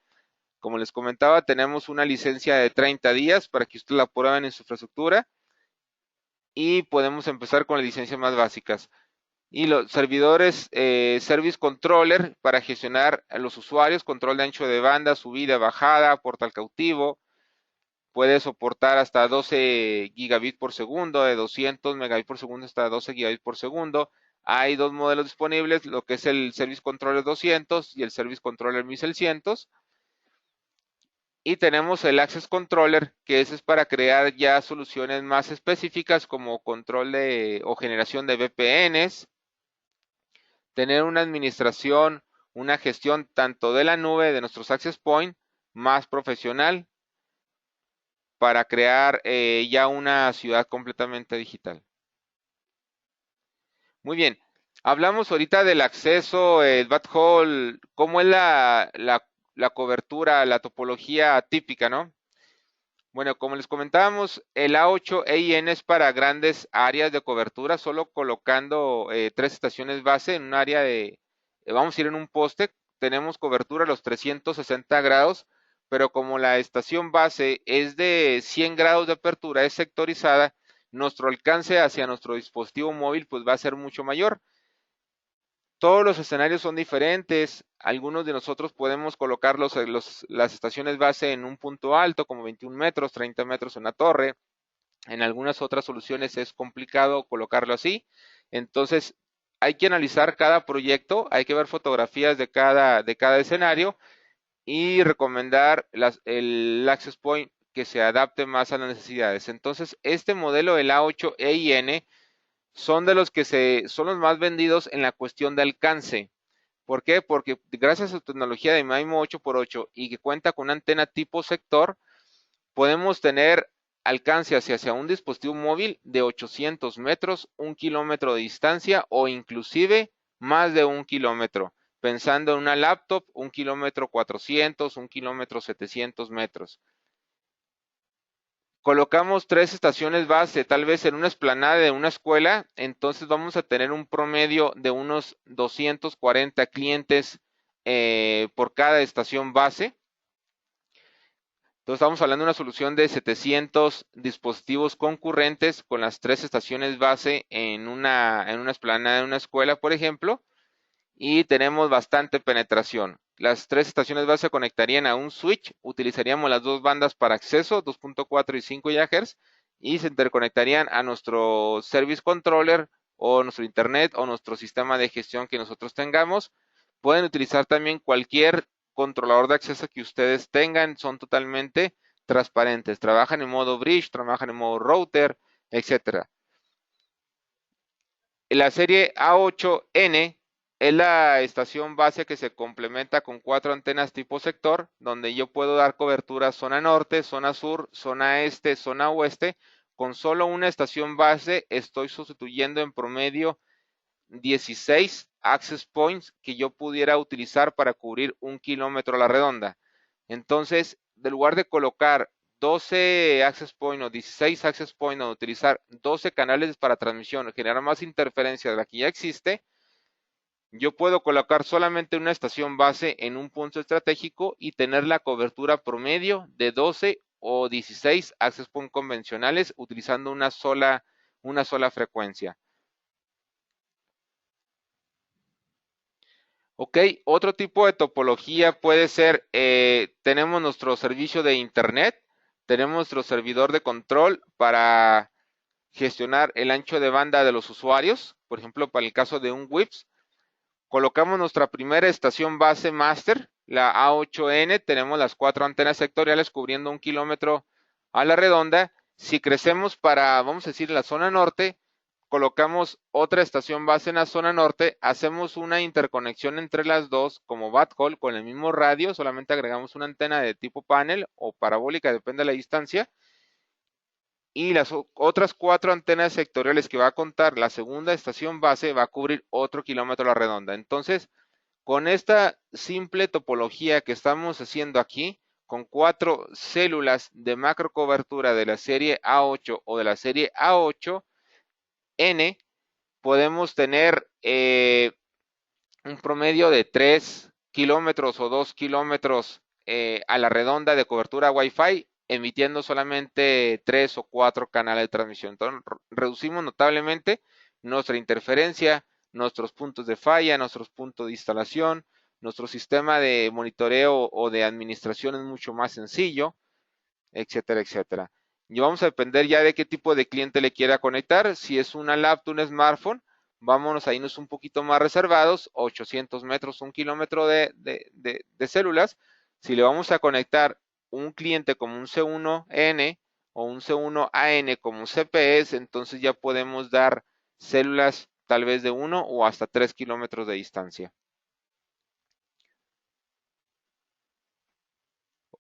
Como les comentaba, tenemos una licencia de 30 días para que ustedes la prueben en su infraestructura y podemos empezar con las licencias más básicas. Y los servidores Service Controller para gestionar a los usuarios, control de ancho de banda, subida, bajada, portal cautivo. Puede soportar hasta 12 gigabits por segundo, de 200 megabits por segundo hasta 12 gigabits por segundo. Hay dos modelos disponibles, lo que es el Service Controller 200 y el Service Controller 1600. Y tenemos el Access Controller, que ese es para crear ya soluciones más específicas como control o generación de VPNs, tener una administración, una gestión tanto de la nube de nuestros Access Point más profesional para crear ya una ciudad completamente digital. Muy bien, hablamos ahorita del acceso, el backhaul, cómo es la cobertura, la topología típica, ¿no? Bueno, como les comentábamos, el A8 EIN es para grandes áreas de cobertura, solo colocando 3 estaciones base en un área vamos a ir en un poste, tenemos cobertura a los 360 grados, pero como la estación base es de 100 grados de apertura, es sectorizada, nuestro alcance hacia nuestro dispositivo móvil pues va a ser mucho mayor. Todos los escenarios son diferentes. Algunos de nosotros podemos colocar las estaciones base en un punto alto, como 21 metros, 30 metros en la torre. En algunas otras soluciones es complicado colocarlo así. Entonces, hay que analizar cada proyecto, hay que ver fotografías de cada escenario y recomendar el access point que se adapte más a las necesidades. Entonces, este modelo, el A8 EIN, son de los que son los más vendidos en la cuestión de alcance. ¿Por qué? Porque gracias a su tecnología de MIMO 8x8 y que cuenta con una antena tipo sector, podemos tener alcance hacia un dispositivo móvil de 800 metros, 1 kilómetro de distancia o inclusive más de 1 kilómetro. Pensando en una laptop, 1 km 400, 1 km 700 metros. Colocamos 3 estaciones base, tal vez en una explanada de una escuela, entonces vamos a tener un promedio de unos 240 clientes por cada estación base. Entonces estamos hablando de una solución de 700 dispositivos concurrentes con las 3 estaciones base en una explanada de una escuela, por ejemplo, y tenemos bastante penetración. Las 3 estaciones base se conectarían a un switch, utilizaríamos las dos bandas para acceso, 2.4 y 5 GHz, y se interconectarían a nuestro service controller o nuestro internet o nuestro sistema de gestión que nosotros tengamos. Pueden utilizar también cualquier controlador de acceso que ustedes tengan, son totalmente transparentes. Trabajan en modo bridge, trabajan en modo router, etcétera. La serie A8N es la estación base que se complementa con 4 antenas tipo sector, donde yo puedo dar cobertura zona norte, zona sur, zona este, zona oeste. Con solo una estación base estoy sustituyendo en promedio 16 access points que yo pudiera utilizar para cubrir 1 km a la redonda. Entonces, en lugar de colocar 12 access points o 16 access points o utilizar 12 canales para transmisión o generar más interferencia de la que ya existe, yo puedo colocar solamente una estación base en un punto estratégico y tener la cobertura promedio de 12 o 16 access points convencionales utilizando una sola frecuencia. Ok, otro tipo de topología puede ser, tenemos nuestro servicio de internet, tenemos nuestro servidor de control para gestionar el ancho de banda de los usuarios, por ejemplo, para el caso de un WIPS, colocamos nuestra primera estación base master, la A8N, tenemos las 4 antenas sectoriales cubriendo 1 km a la redonda. Si crecemos para, vamos a decir, la zona norte, colocamos otra estación base en la zona norte, hacemos una interconexión entre las dos como backhaul con el mismo radio, solamente agregamos una antena de tipo panel o parabólica, depende de la distancia, y las otras 4 antenas sectoriales que va a contar la segunda estación base va a cubrir otro kilómetro a la redonda. Entonces, con esta simple topología que estamos haciendo aquí, con 4 células de macro cobertura de la serie A8 o de la serie A8N, podemos tener un promedio de 3 kilómetros o 2 kilómetros a la redonda de cobertura Wi-Fi, emitiendo solamente 3 o 4 canales de transmisión. Entonces, reducimos notablemente nuestra interferencia, nuestros puntos de falla, nuestros puntos de instalación, nuestro sistema de monitoreo o de administración es mucho más sencillo, etcétera, etcétera. Y vamos a depender ya de qué tipo de cliente le quiera conectar. Si es una laptop, un smartphone, vámonos a irnos un poquito más reservados, 800 metros, 1 kilómetro de células. Si le vamos a conectar un cliente como un C1N o un C1AN como un CPS, entonces ya podemos dar células tal vez de 1 o hasta 3 kilómetros de distancia.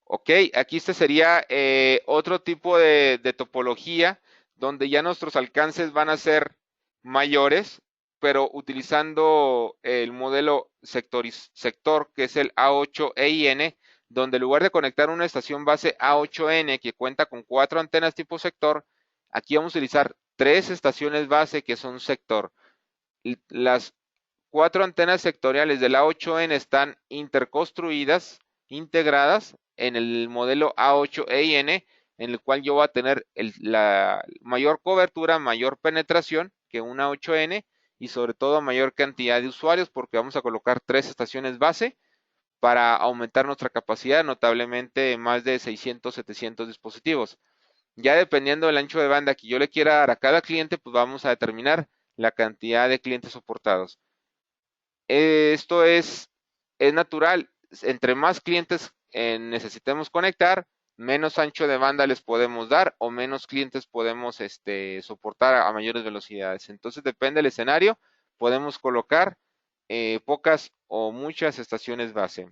Ok, aquí este sería otro tipo de topología donde ya nuestros alcances van a ser mayores, pero utilizando el modelo sector que es el A8EIN, donde en lugar de conectar una estación base A8N que cuenta con 4 antenas tipo sector, aquí vamos a utilizar 3 estaciones base que son sector. Las 4 antenas sectoriales de la A8N están interconstruidas, integradas en el modelo A8EIN, en el cual yo voy a tener la mayor cobertura, mayor penetración que una 8N y sobre todo mayor cantidad de usuarios porque vamos a colocar 3 estaciones base para aumentar nuestra capacidad notablemente en más de 600, 700 dispositivos. Ya dependiendo del ancho de banda que yo le quiera dar a cada cliente, pues vamos a determinar la cantidad de clientes soportados. Esto es natural. Entre más clientes necesitemos conectar, menos ancho de banda les podemos dar o menos clientes podemos soportar a mayores velocidades. Entonces, depende del escenario, podemos colocar pocas o muchas estaciones base.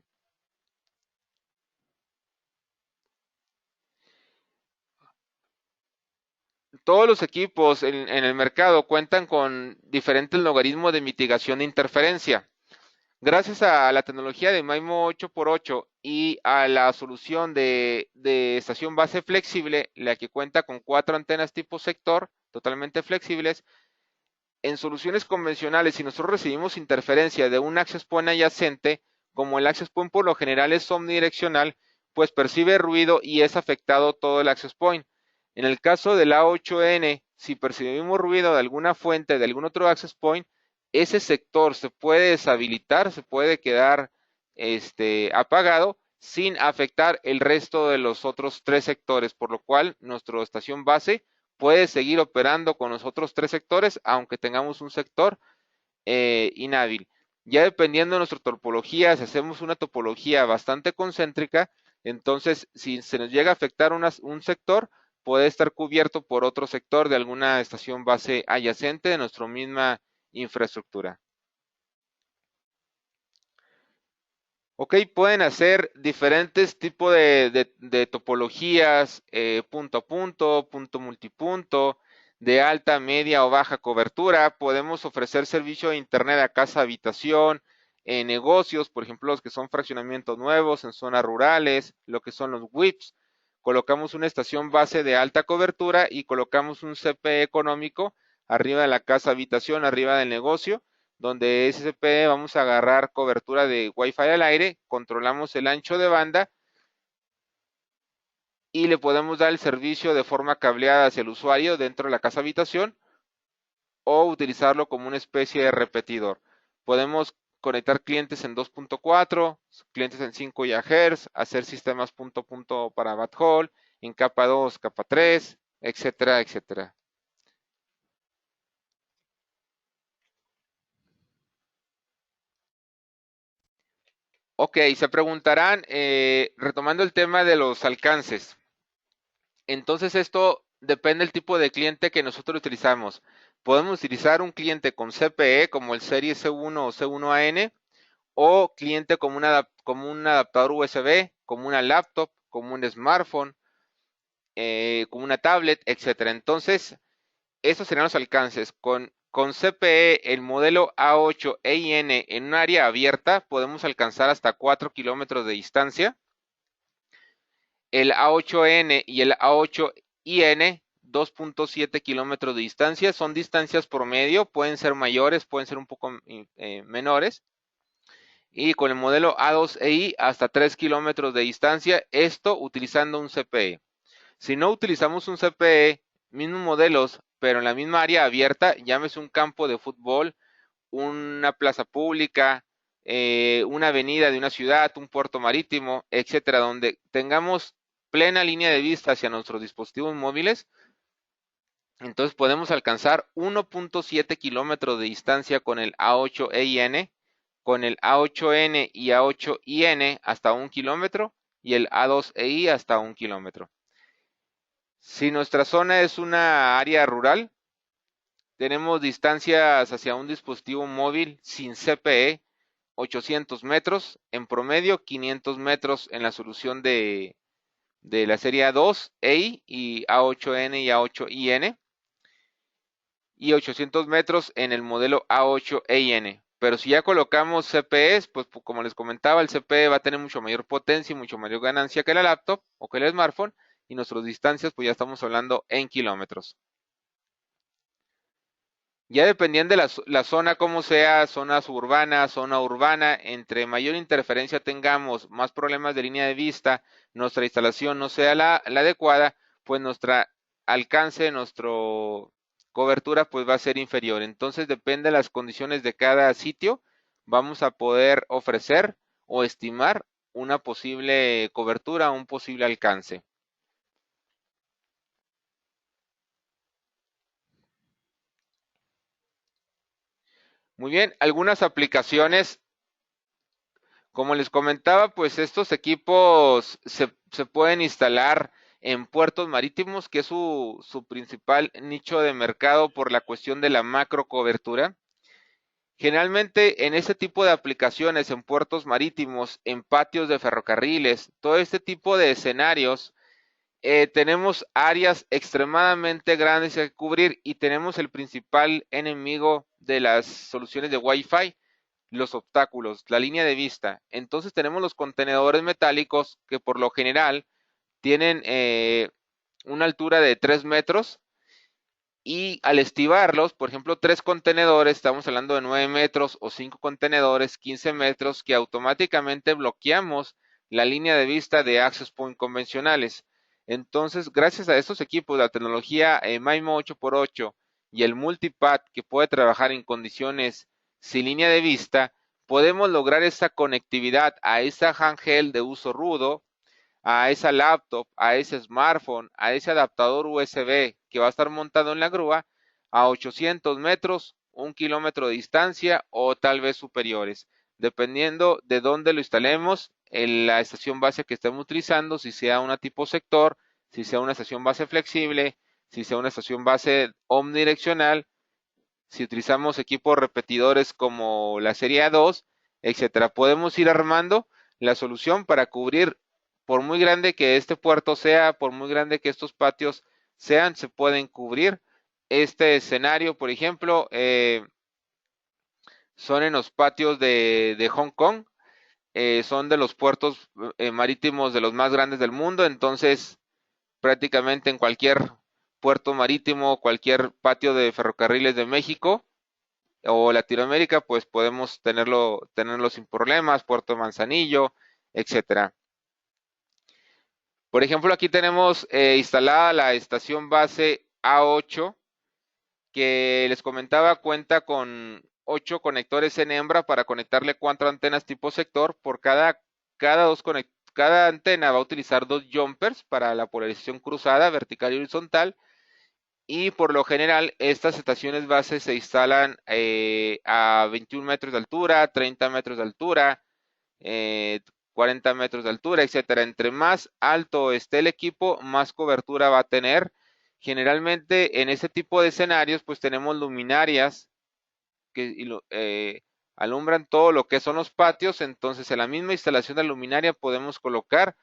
Todos los equipos en el mercado cuentan con diferentes logaritmos de mitigación de interferencia. Gracias a la tecnología de MIMO 8x8 y a la solución de estación base flexible, la que cuenta con 4 antenas tipo sector totalmente flexibles, en soluciones convencionales, si nosotros recibimos interferencia de un access point adyacente, como el access point por lo general es omnidireccional, pues percibe ruido y es afectado todo el access point. En el caso del A8N, si percibimos ruido de alguna fuente, de algún otro access point, ese sector se puede deshabilitar, se puede quedar apagado sin afectar el resto de los otros 3 sectores, por lo cual nuestra estación base puede seguir operando con los otros 3 sectores, aunque tengamos un sector inhábil. Ya dependiendo de nuestra topología, si hacemos una topología bastante concéntrica, entonces si se nos llega a afectar un sector, puede estar cubierto por otro sector de alguna estación base adyacente de nuestra misma infraestructura. Ok, pueden hacer diferentes tipos de topologías, punto multipunto, de alta, media o baja cobertura. Podemos ofrecer servicio de internet a casa, habitación, negocios, por ejemplo, los que son fraccionamientos nuevos en zonas rurales, lo que son los WIPs. Colocamos una estación base de alta cobertura y colocamos un CPE económico arriba de la casa, habitación, arriba del negocio donde SCP vamos a agarrar cobertura de Wi-Fi al aire, controlamos el ancho de banda y le podemos dar el servicio de forma cableada hacia el usuario dentro de la casa habitación o utilizarlo como una especie de repetidor. Podemos conectar clientes en 2.4, clientes en 5 GHz, hacer sistemas punto a punto para backhaul, en capa 2, capa 3, etcétera, etcétera. Ok, se preguntarán, retomando el tema de los alcances. Entonces esto depende del tipo de cliente que nosotros utilizamos. Podemos utilizar un cliente con CPE como el Serie C1 o C1AN o cliente como un adaptador USB, como una laptop, como un smartphone, como una tablet, etcétera. Entonces, estos serían los alcances. Con CPE, el modelo A8 EIN en un área abierta, podemos alcanzar hasta 4 kilómetros de distancia. El A8N y el A8IN 2.7 kilómetros de distancia, son distancias promedio, pueden ser mayores, pueden ser un poco menores. Y con el modelo A2EI hasta 3 kilómetros de distancia, esto utilizando un CPE. Si no utilizamos un CPE, mismos modelos, pero en la misma área abierta, llámese un campo de fútbol, una plaza pública, una avenida de una ciudad, un puerto marítimo, etcétera, donde tengamos plena línea de vista hacia nuestros dispositivos móviles, entonces podemos alcanzar 1.7 kilómetros de distancia con el A8 EIN, con el A8N y A8 IN hasta 1 kilómetro y el A2EI hasta 1 kilómetro. Si nuestra zona es una área rural, tenemos distancias hacia un dispositivo móvil sin CPE 800 metros, en promedio 500 metros en la solución de la serie A2 EI y A8N y A8IN y 800 metros en el modelo A8 EIN. Pero si ya colocamos CPEs, pues como les comentaba, el CPE va a tener mucho mayor potencia y mucho mayor ganancia que la laptop o que el smartphone y nuestras distancias pues ya estamos hablando en kilómetros. Ya dependiendo de la zona, como sea, zona suburbana, zona urbana, entre mayor interferencia tengamos, más problemas de línea de vista, nuestra instalación no sea la adecuada, pues nuestra alcance, nuestra cobertura, pues va a ser inferior. Entonces, depende de las condiciones de cada sitio, vamos a poder ofrecer o estimar una posible cobertura, un posible alcance. Muy bien, algunas aplicaciones. Como les comentaba, pues estos equipos se pueden instalar en puertos marítimos, que es su principal nicho de mercado por la cuestión de la macro cobertura. Generalmente en este tipo de aplicaciones, en puertos marítimos, en patios de ferrocarriles, todo este tipo de escenarios, tenemos áreas extremadamente grandes que cubrir y tenemos el principal enemigo de las soluciones de Wi-Fi, los obstáculos, la línea de vista. Entonces tenemos los contenedores metálicos que por lo general tienen una altura de 3 metros y al estibarlos, por ejemplo, 3 contenedores, estamos hablando de 9 metros o 5 contenedores, 15 metros, que automáticamente bloqueamos la línea de vista de access point convencionales. Entonces, gracias a estos equipos, la tecnología MIMO 8x8 y el multipad que puede trabajar en condiciones sin línea de vista, podemos lograr esa conectividad a esa handheld de uso rudo, a esa laptop, a ese smartphone, a ese adaptador USB que va a estar montado en la grúa a 800 metros, 1 kilómetro de distancia o tal vez superiores, dependiendo de dónde lo instalemos en la estación base que estemos utilizando, si sea una tipo sector, si sea una estación base flexible, si sea una estación base omnidireccional, si utilizamos equipos repetidores como la serie A2, etcétera. Podemos ir armando la solución para cubrir, por muy grande que este puerto sea, por muy grande que estos patios sean, se pueden cubrir. Este escenario, por ejemplo, son en los patios de Hong Kong, son de los puertos marítimos de los más grandes del mundo, entonces prácticamente en cualquier puerto marítimo, cualquier patio de ferrocarriles de México, o Latinoamérica, pues podemos tenerlo sin problemas, Puerto Manzanillo, etcétera. Por ejemplo, aquí tenemos instalada la estación base A8, que les comentaba cuenta con 8 conectores en hembra para conectarle 4 antenas tipo sector. Por cada antena va a utilizar 2 jumpers para la polarización cruzada, vertical y horizontal. Y por lo general, estas estaciones base se instalan a 21 metros de altura, 30 metros de altura, eh, 40 metros de altura, etcétera. Entre más alto esté el equipo, más cobertura va a tener. Generalmente en este tipo de escenarios, pues tenemos luminarias que alumbran todo lo que son los patios. Entonces, en la misma instalación de luminaria podemos colocar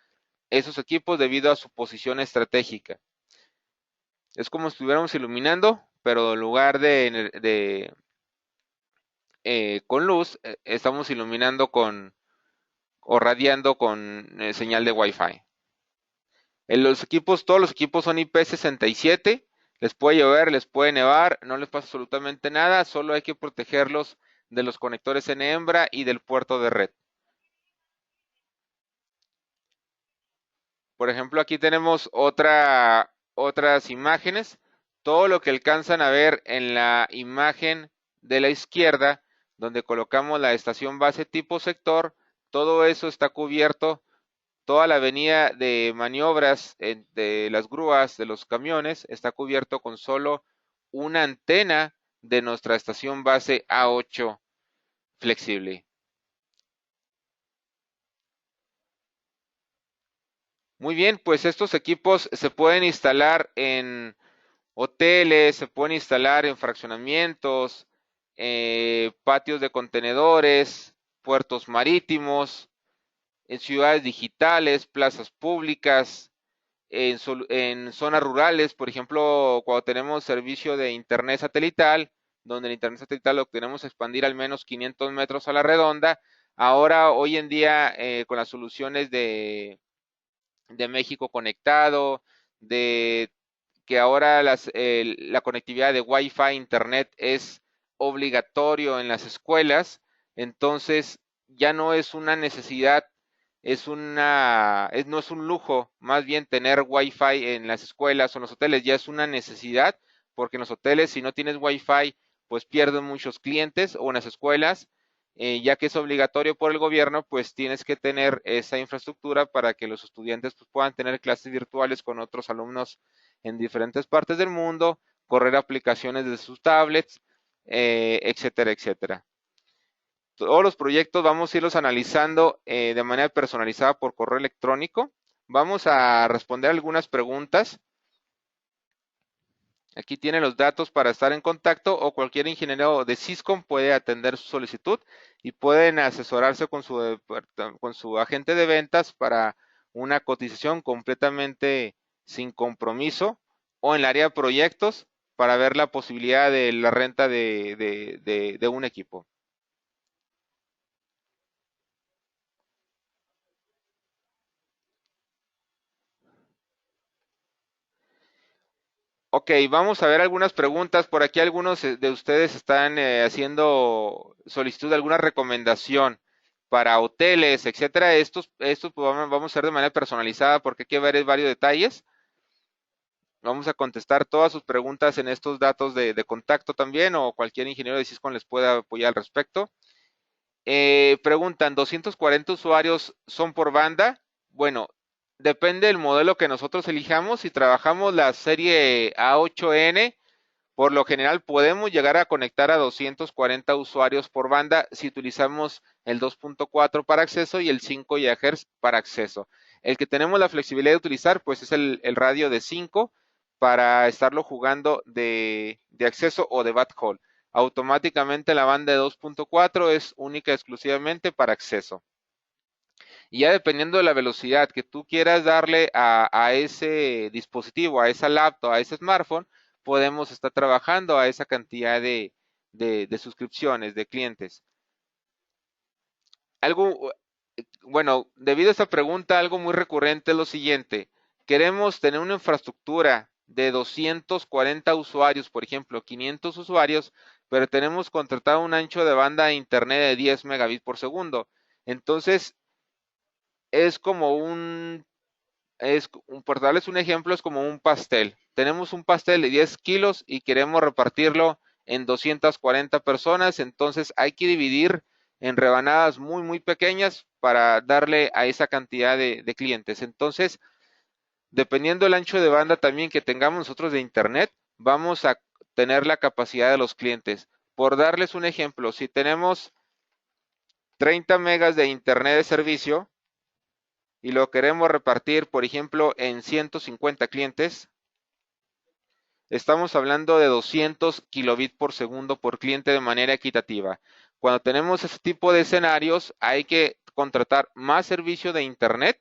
esos equipos debido a su posición estratégica. Es como si estuviéramos iluminando, pero en lugar con luz, estamos iluminando o radiando con señal de Wi-Fi. Todos los equipos son IP67, les puede llover, les puede nevar, no les pasa absolutamente nada, solo hay que protegerlos de los conectores en hembra y del puerto de red. Por ejemplo, aquí tenemos otras imágenes. Todo lo que alcanzan a ver en la imagen de la izquierda, donde colocamos la estación base tipo sector, todo eso está cubierto. Toda la avenida de maniobras de las grúas, de los camiones, está cubierto con solo una antena de nuestra estación base A8 flexible. Muy bien, pues estos equipos se pueden instalar en hoteles, se pueden instalar en fraccionamientos, patios de contenedores, puertos marítimos, en ciudades digitales, plazas públicas, en zonas rurales, por ejemplo, cuando tenemos servicio de internet satelital, donde el internet satelital lo queremos expandir al menos 500 metros a la redonda. Ahora, hoy en día, con las soluciones de México Conectado, de que ahora la conectividad de Wi-Fi Internet es obligatorio en las escuelas, entonces ya no es una necesidad, no es un lujo, más bien tener Wi-Fi en las escuelas o en los hoteles, ya es una necesidad, porque en los hoteles si no tienes Wi-Fi, pues pierden muchos clientes, o en las escuelas ya que es obligatorio por el gobierno, pues tienes que tener esa infraestructura para que los estudiantes pues, puedan tener clases virtuales con otros alumnos en diferentes partes del mundo, correr aplicaciones de sus tablets, etcétera, etcétera. Todos los proyectos vamos a irlos analizando de manera personalizada por correo electrónico. Vamos a responder algunas preguntas. Aquí tiene los datos para estar en contacto o cualquier ingeniero de Syscom puede atender su solicitud y pueden asesorarse con su agente de ventas para una cotización completamente sin compromiso o en el área de proyectos para ver la posibilidad de la renta de un equipo. Ok, vamos a ver algunas preguntas. Por aquí algunos de ustedes están haciendo solicitud de alguna recomendación para hoteles, etcétera. Estos pues, vamos a hacer de manera personalizada porque hay que ver varios detalles. Vamos a contestar todas sus preguntas en estos datos de contacto también, o cualquier ingeniero de Cisco les pueda apoyar al respecto. Preguntan, ¿240 usuarios son por banda? Bueno, depende del modelo que nosotros elijamos. Si trabajamos la serie A8N, por lo general podemos llegar a conectar a 240 usuarios por banda si utilizamos el 2.4 para acceso y el 5 GHz para acceso. El que tenemos la flexibilidad de utilizar pues es el radio de 5 para estarlo jugando de acceso o de backhaul. Automáticamente la banda de 2.4 es única y exclusivamente para acceso. Y ya dependiendo de la velocidad que tú quieras darle a ese dispositivo, a esa laptop, a ese smartphone, podemos estar trabajando a esa cantidad de suscripciones, de clientes. Algo, bueno, debido a esta pregunta, algo muy recurrente es lo siguiente. Queremos tener una infraestructura de 240 usuarios, por ejemplo, 500 usuarios, pero tenemos contratado un ancho de banda de internet de 10 megabits por segundo. Entonces, es como por darles un ejemplo, es como un pastel. Tenemos un pastel de 10 kilos y queremos repartirlo en 240 personas, entonces hay que dividir en rebanadas muy, muy pequeñas para darle a esa cantidad de clientes. Entonces, dependiendo del ancho de banda también que tengamos nosotros de internet, vamos a tener la capacidad de los clientes. Por darles un ejemplo, si tenemos 30 megas de internet de servicio, y lo queremos repartir, por ejemplo, en 150 clientes, estamos hablando de 200 kilobits por segundo por cliente de manera equitativa. Cuando tenemos ese tipo de escenarios, hay que contratar más servicio de Internet,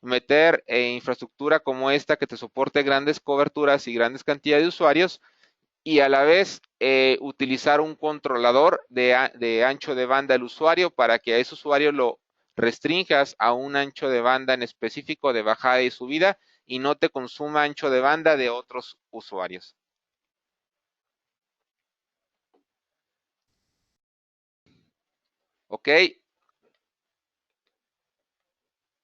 meter infraestructura como esta que te soporte grandes coberturas y grandes cantidades de usuarios, y a la vez utilizar un controlador de ancho de banda del usuario para que a ese usuario lo restringas a un ancho de banda en específico de bajada y subida y no te consuma ancho de banda de otros usuarios. ¿Ok?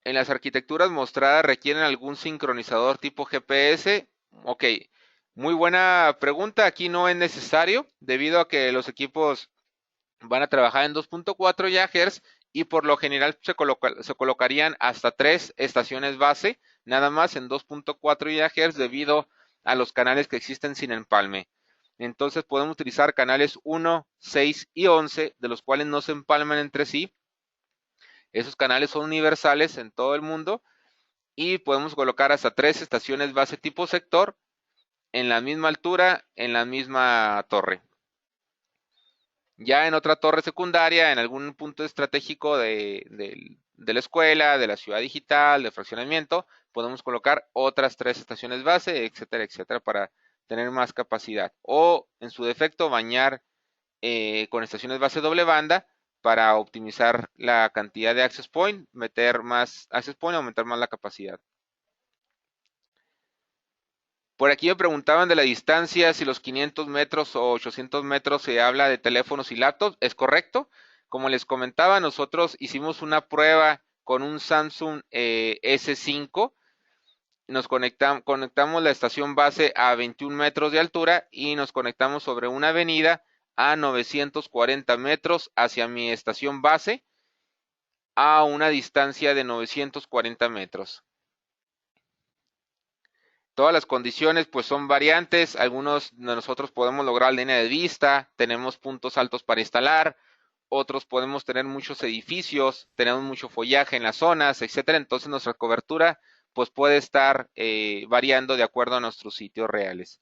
En las arquitecturas mostradas requieren algún sincronizador tipo GPS. Ok, muy buena pregunta. Aquí no es necesario debido a que los equipos van a trabajar en 2.4 GHz y por lo general se colocarían hasta 3 estaciones base, nada más en 2.4 GHz debido a los canales que existen sin empalme. Entonces podemos utilizar canales 1, 6 y 11, de los cuales no se empalman entre sí. Esos canales son universales en todo el mundo y podemos colocar hasta 3 estaciones base tipo sector en la misma altura, en la misma torre. Ya en otra torre secundaria, en algún punto estratégico de la escuela, de la ciudad digital, de fraccionamiento, podemos colocar otras 3 estaciones base, etcétera, etcétera, para tener más capacidad. O, en su defecto, bañar con estaciones base doble banda para optimizar la cantidad de access point, meter más access point, aumentar más la capacidad. Por aquí me preguntaban de la distancia, si los 500 metros o 800 metros se habla de teléfonos y laptops. ¿Es correcto? Como les comentaba, nosotros hicimos una prueba con un Samsung S5. Nos conectamos la estación base a 21 metros de altura y nos conectamos sobre una avenida a 940 metros hacia mi estación base a una distancia de 940 metros. Todas las condiciones pues son variantes, algunos de nosotros podemos lograr línea de vista, tenemos puntos altos para instalar, otros podemos tener muchos edificios, tenemos mucho follaje en las zonas, etcétera, entonces nuestra cobertura pues puede estar variando de acuerdo a nuestros sitios reales.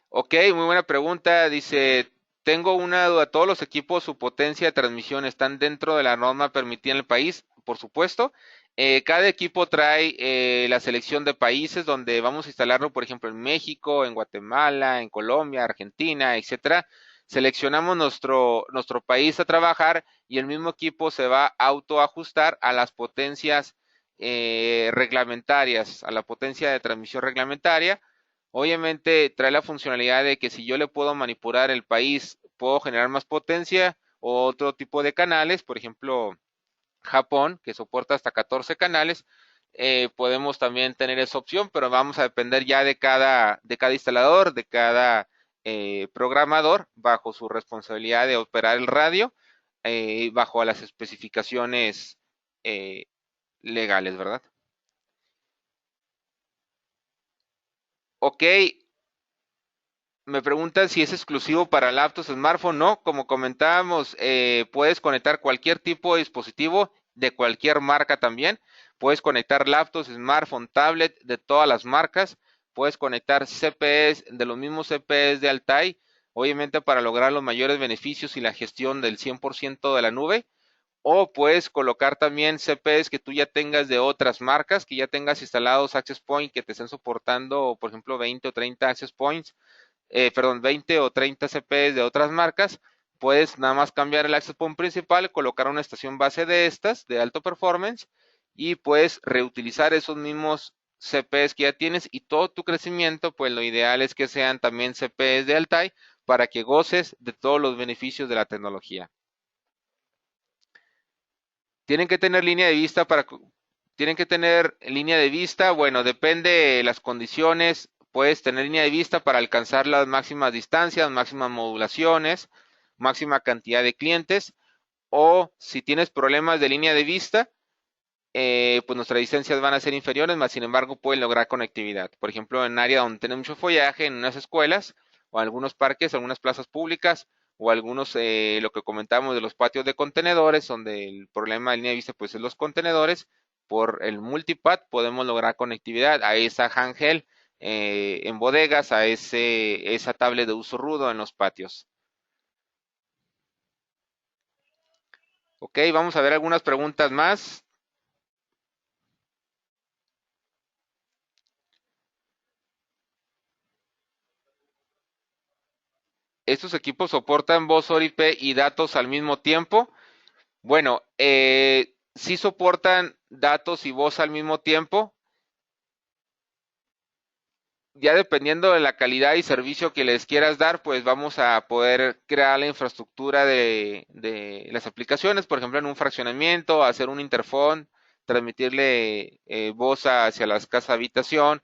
Ok, muy buena pregunta. Dice, tengo una duda. ¿Todos los equipos, su potencia de transmisión están dentro de la norma permitida en el país? Por supuesto. Cada equipo trae la selección de países donde vamos a instalarlo, por ejemplo, en México, en Guatemala, en Colombia, Argentina, etcétera. Seleccionamos nuestro país a trabajar y el mismo equipo se va a autoajustar a las potencias reglamentarias, a la potencia de transmisión reglamentaria. Obviamente trae la funcionalidad de que si yo le puedo manipular el país, puedo generar más potencia o otro tipo de canales, por ejemplo, Japón, que soporta hasta 14 canales, podemos también tener esa opción, pero vamos a depender ya de cada instalador, de cada programador, bajo su responsabilidad de operar el radio, bajo las especificaciones eh, legales, ¿verdad? Ok, me preguntan si es exclusivo para laptops, smartphone. No, como comentábamos, puedes conectar cualquier tipo de dispositivo de cualquier marca también. Puedes conectar laptops, smartphone, tablet de todas las marcas. Puedes conectar CPEs de los mismos CPEs de Altai, obviamente para lograr los mayores beneficios y la gestión del 100% de la nube. O puedes colocar también CPEs que tú ya tengas de otras marcas, que ya tengas instalados Access Point que te estén soportando, por ejemplo, 20 o 30 Access Points, 20 o 30 CPs de otras marcas. Puedes nada más cambiar el access point principal, colocar una estación base de estas, de alto performance, y puedes reutilizar esos mismos CPs que ya tienes, y todo tu crecimiento, pues lo ideal es que sean también CPs de Altai para que goces de todos los beneficios de la tecnología. Tienen que tener línea de vista tienen que tener línea de vista, bueno, depende de las condiciones, puedes tener línea de vista para alcanzar las máximas distancias, máximas modulaciones, máxima cantidad de clientes, o si tienes problemas de línea de vista, pues nuestras distancias van a ser inferiores, más sin embargo pueden lograr conectividad. Por ejemplo, en área donde tenemos mucho follaje, en unas escuelas o algunos parques, algunas plazas públicas o algunos, lo que comentábamos de los patios de contenedores, donde el problema de línea de vista pues es los contenedores, por el multipad podemos lograr conectividad a esa handheld en bodegas, a esa tablet de uso rudo en los patios. Ok, vamos a ver algunas preguntas más. ¿Estos equipos soportan voz over IP y datos al mismo tiempo? Bueno, sí soportan datos y voz al mismo tiempo. Ya dependiendo de la calidad y servicio que les quieras dar, pues vamos a poder crear la infraestructura de las aplicaciones, por ejemplo, en un fraccionamiento, hacer un interfón, transmitirle voz hacia las casas habitación,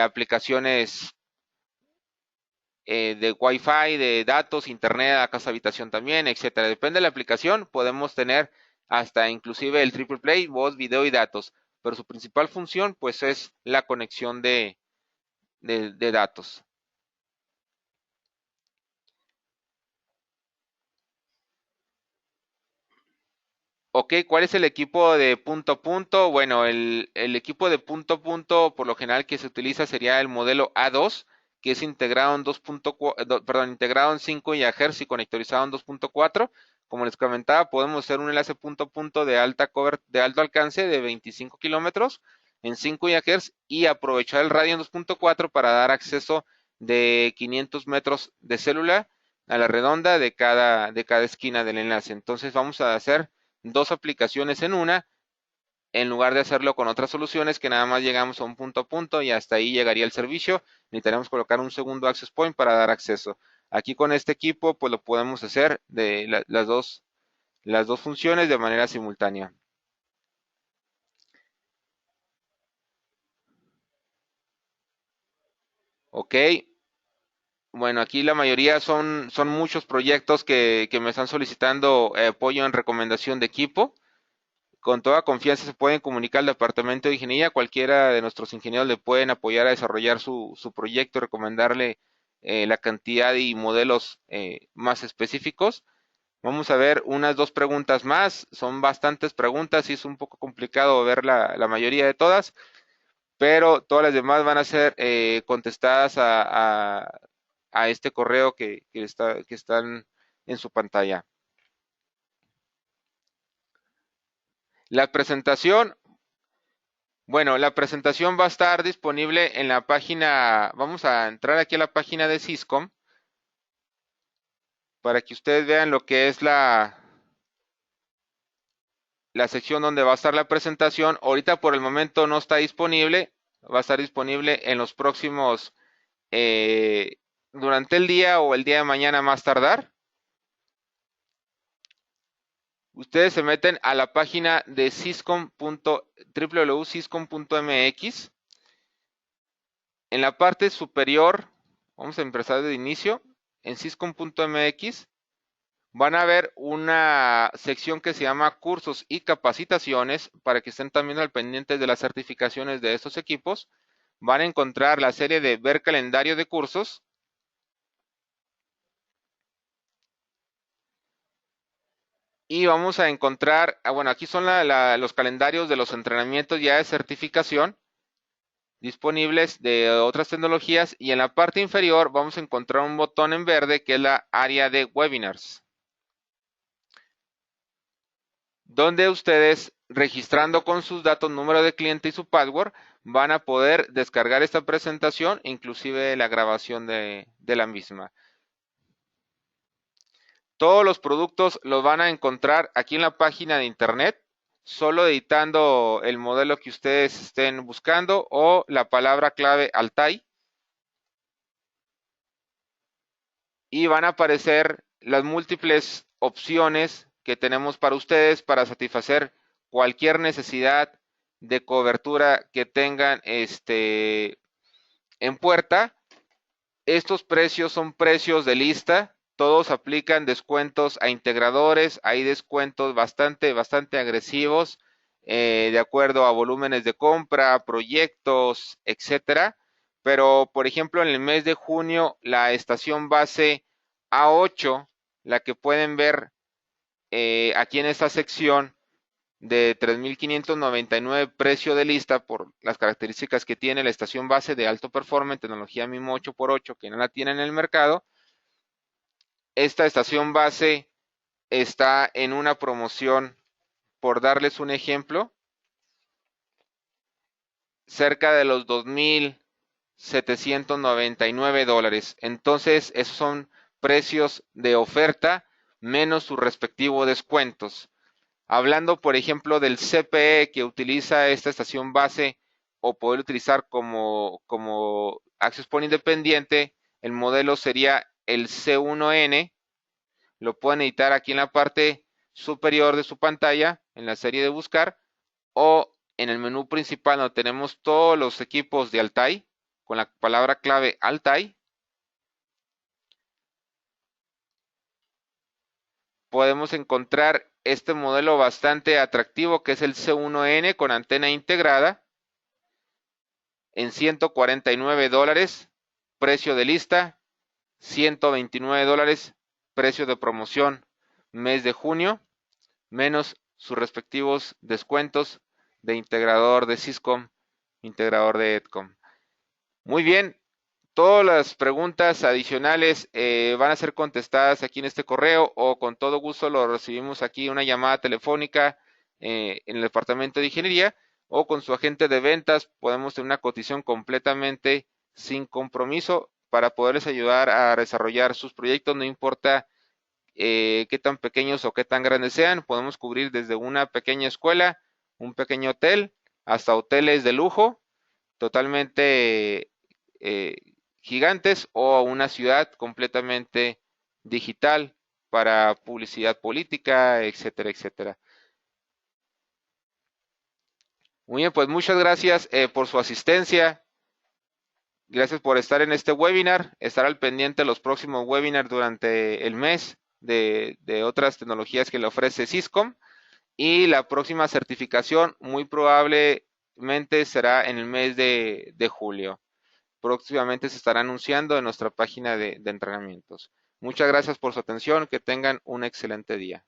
aplicaciones de Wi-Fi, de datos, internet a casa habitación también, etcétera. Depende de la aplicación, podemos tener hasta inclusive el triple play, voz, video y datos, pero su principal función pues es la conexión de datos. Ok, ¿cuál es el equipo de punto a punto? Bueno, el equipo de punto a punto por lo general que se utiliza sería el modelo A2, que es integrado en 2.4, perdón, integrado en 5 GHz y conectorizado en 2.4. Como les comentaba, podemos hacer un enlace punto a punto de alto alcance de 25 kilómetros en 5 GHz y aprovechar el radio en 2.4 para dar acceso de 500 metros de célula a la redonda de cada esquina del enlace. Entonces vamos a hacer dos aplicaciones en una, en lugar de hacerlo con otras soluciones que nada más llegamos a punto y hasta ahí llegaría el servicio. Necesitaremos colocar un segundo access point para dar acceso. Aquí con este equipo pues lo podemos hacer de las dos funciones de manera simultánea. Ok, bueno, aquí la mayoría son muchos proyectos que me están solicitando apoyo en recomendación de equipo. Con toda confianza se pueden comunicar al departamento de ingeniería, cualquiera de nuestros ingenieros le pueden apoyar a desarrollar su proyecto, recomendarle la cantidad y modelos más específicos. Vamos a ver unas dos preguntas más, son bastantes preguntas y es un poco complicado ver la mayoría de todas, pero todas las demás van a ser contestadas a este correo que están en su pantalla. La presentación, bueno, la presentación va a estar disponible en la página, vamos a entrar aquí a la página de Syscom para que ustedes vean lo que es la sección donde va a estar la presentación. Ahorita por el momento no está disponible, va a estar disponible en los próximos, durante el día o el día de mañana más tardar. Ustedes se meten a la página de www.syscom.mx. En la parte superior, vamos a empezar de inicio, en syscom.mx van a ver una sección que se llama cursos y capacitaciones para que estén también al pendiente de las certificaciones de estos equipos. Van a encontrar la serie de ver calendario de cursos. Y vamos a encontrar, bueno, aquí son los calendarios de los entrenamientos ya de certificación disponibles de otras tecnologías, y en la parte inferior vamos a encontrar un botón en verde que es la área de webinars, donde ustedes, registrando con sus datos, número de cliente y su password, van a poder descargar esta presentación, inclusive la grabación de la misma. Todos los productos los van a encontrar aquí en la página de internet, solo editando el modelo que ustedes estén buscando o la palabra clave Altai, y van a aparecer las múltiples opciones que tenemos para ustedes para satisfacer cualquier necesidad de cobertura que tengan en puerta. Estos precios son precios de lista, todos aplican descuentos a integradores, hay descuentos bastante agresivos, de acuerdo a volúmenes de compra, proyectos, etcétera. Pero, por ejemplo, en el mes de junio, la estación base A8, la que pueden ver aquí en esta sección, de 3,599 precio de lista por las características que tiene la estación base de alto performance, tecnología MIMO 8x8, que no la tiene en el mercado. Esta estación base está en una promoción, por darles un ejemplo, cerca de los $2,799. Entonces, esos son precios de oferta menos sus respectivos descuentos. Hablando, por ejemplo, del CPE que utiliza esta estación base o poder utilizar como Access Point independiente, el modelo sería el C1N. Lo pueden editar aquí en la parte superior de su pantalla, en la serie de buscar, o en el menú principal donde tenemos todos los equipos de Altai, con la palabra clave Altai. Podemos encontrar este modelo bastante atractivo que es el C1N con antena integrada en $149, precio de lista, $129, precio de promoción, mes de junio, menos sus respectivos descuentos de integrador de Syscom, integrador de Edcom. Muy bien, todas las preguntas adicionales van a ser contestadas aquí en este correo, o con todo gusto lo recibimos aquí una llamada telefónica en el departamento de ingeniería, o con su agente de ventas podemos tener una cotización completamente sin compromiso para poderles ayudar a desarrollar sus proyectos, no importa qué tan pequeños o qué tan grandes sean. Podemos cubrir desde una pequeña escuela, un pequeño hotel, hasta hoteles de lujo, totalmente gigantes, o una ciudad completamente digital para publicidad política, etcétera, etcétera. Muy bien, pues muchas gracias por su asistencia. Gracias por estar en este webinar. Estar al pendiente de los próximos webinars durante el mes de otras tecnologías que le ofrece Syscom. Y la próxima certificación muy probablemente será en el mes de julio. Próximamente se estará anunciando en nuestra página de entrenamientos. Muchas gracias por su atención. Que tengan un excelente día.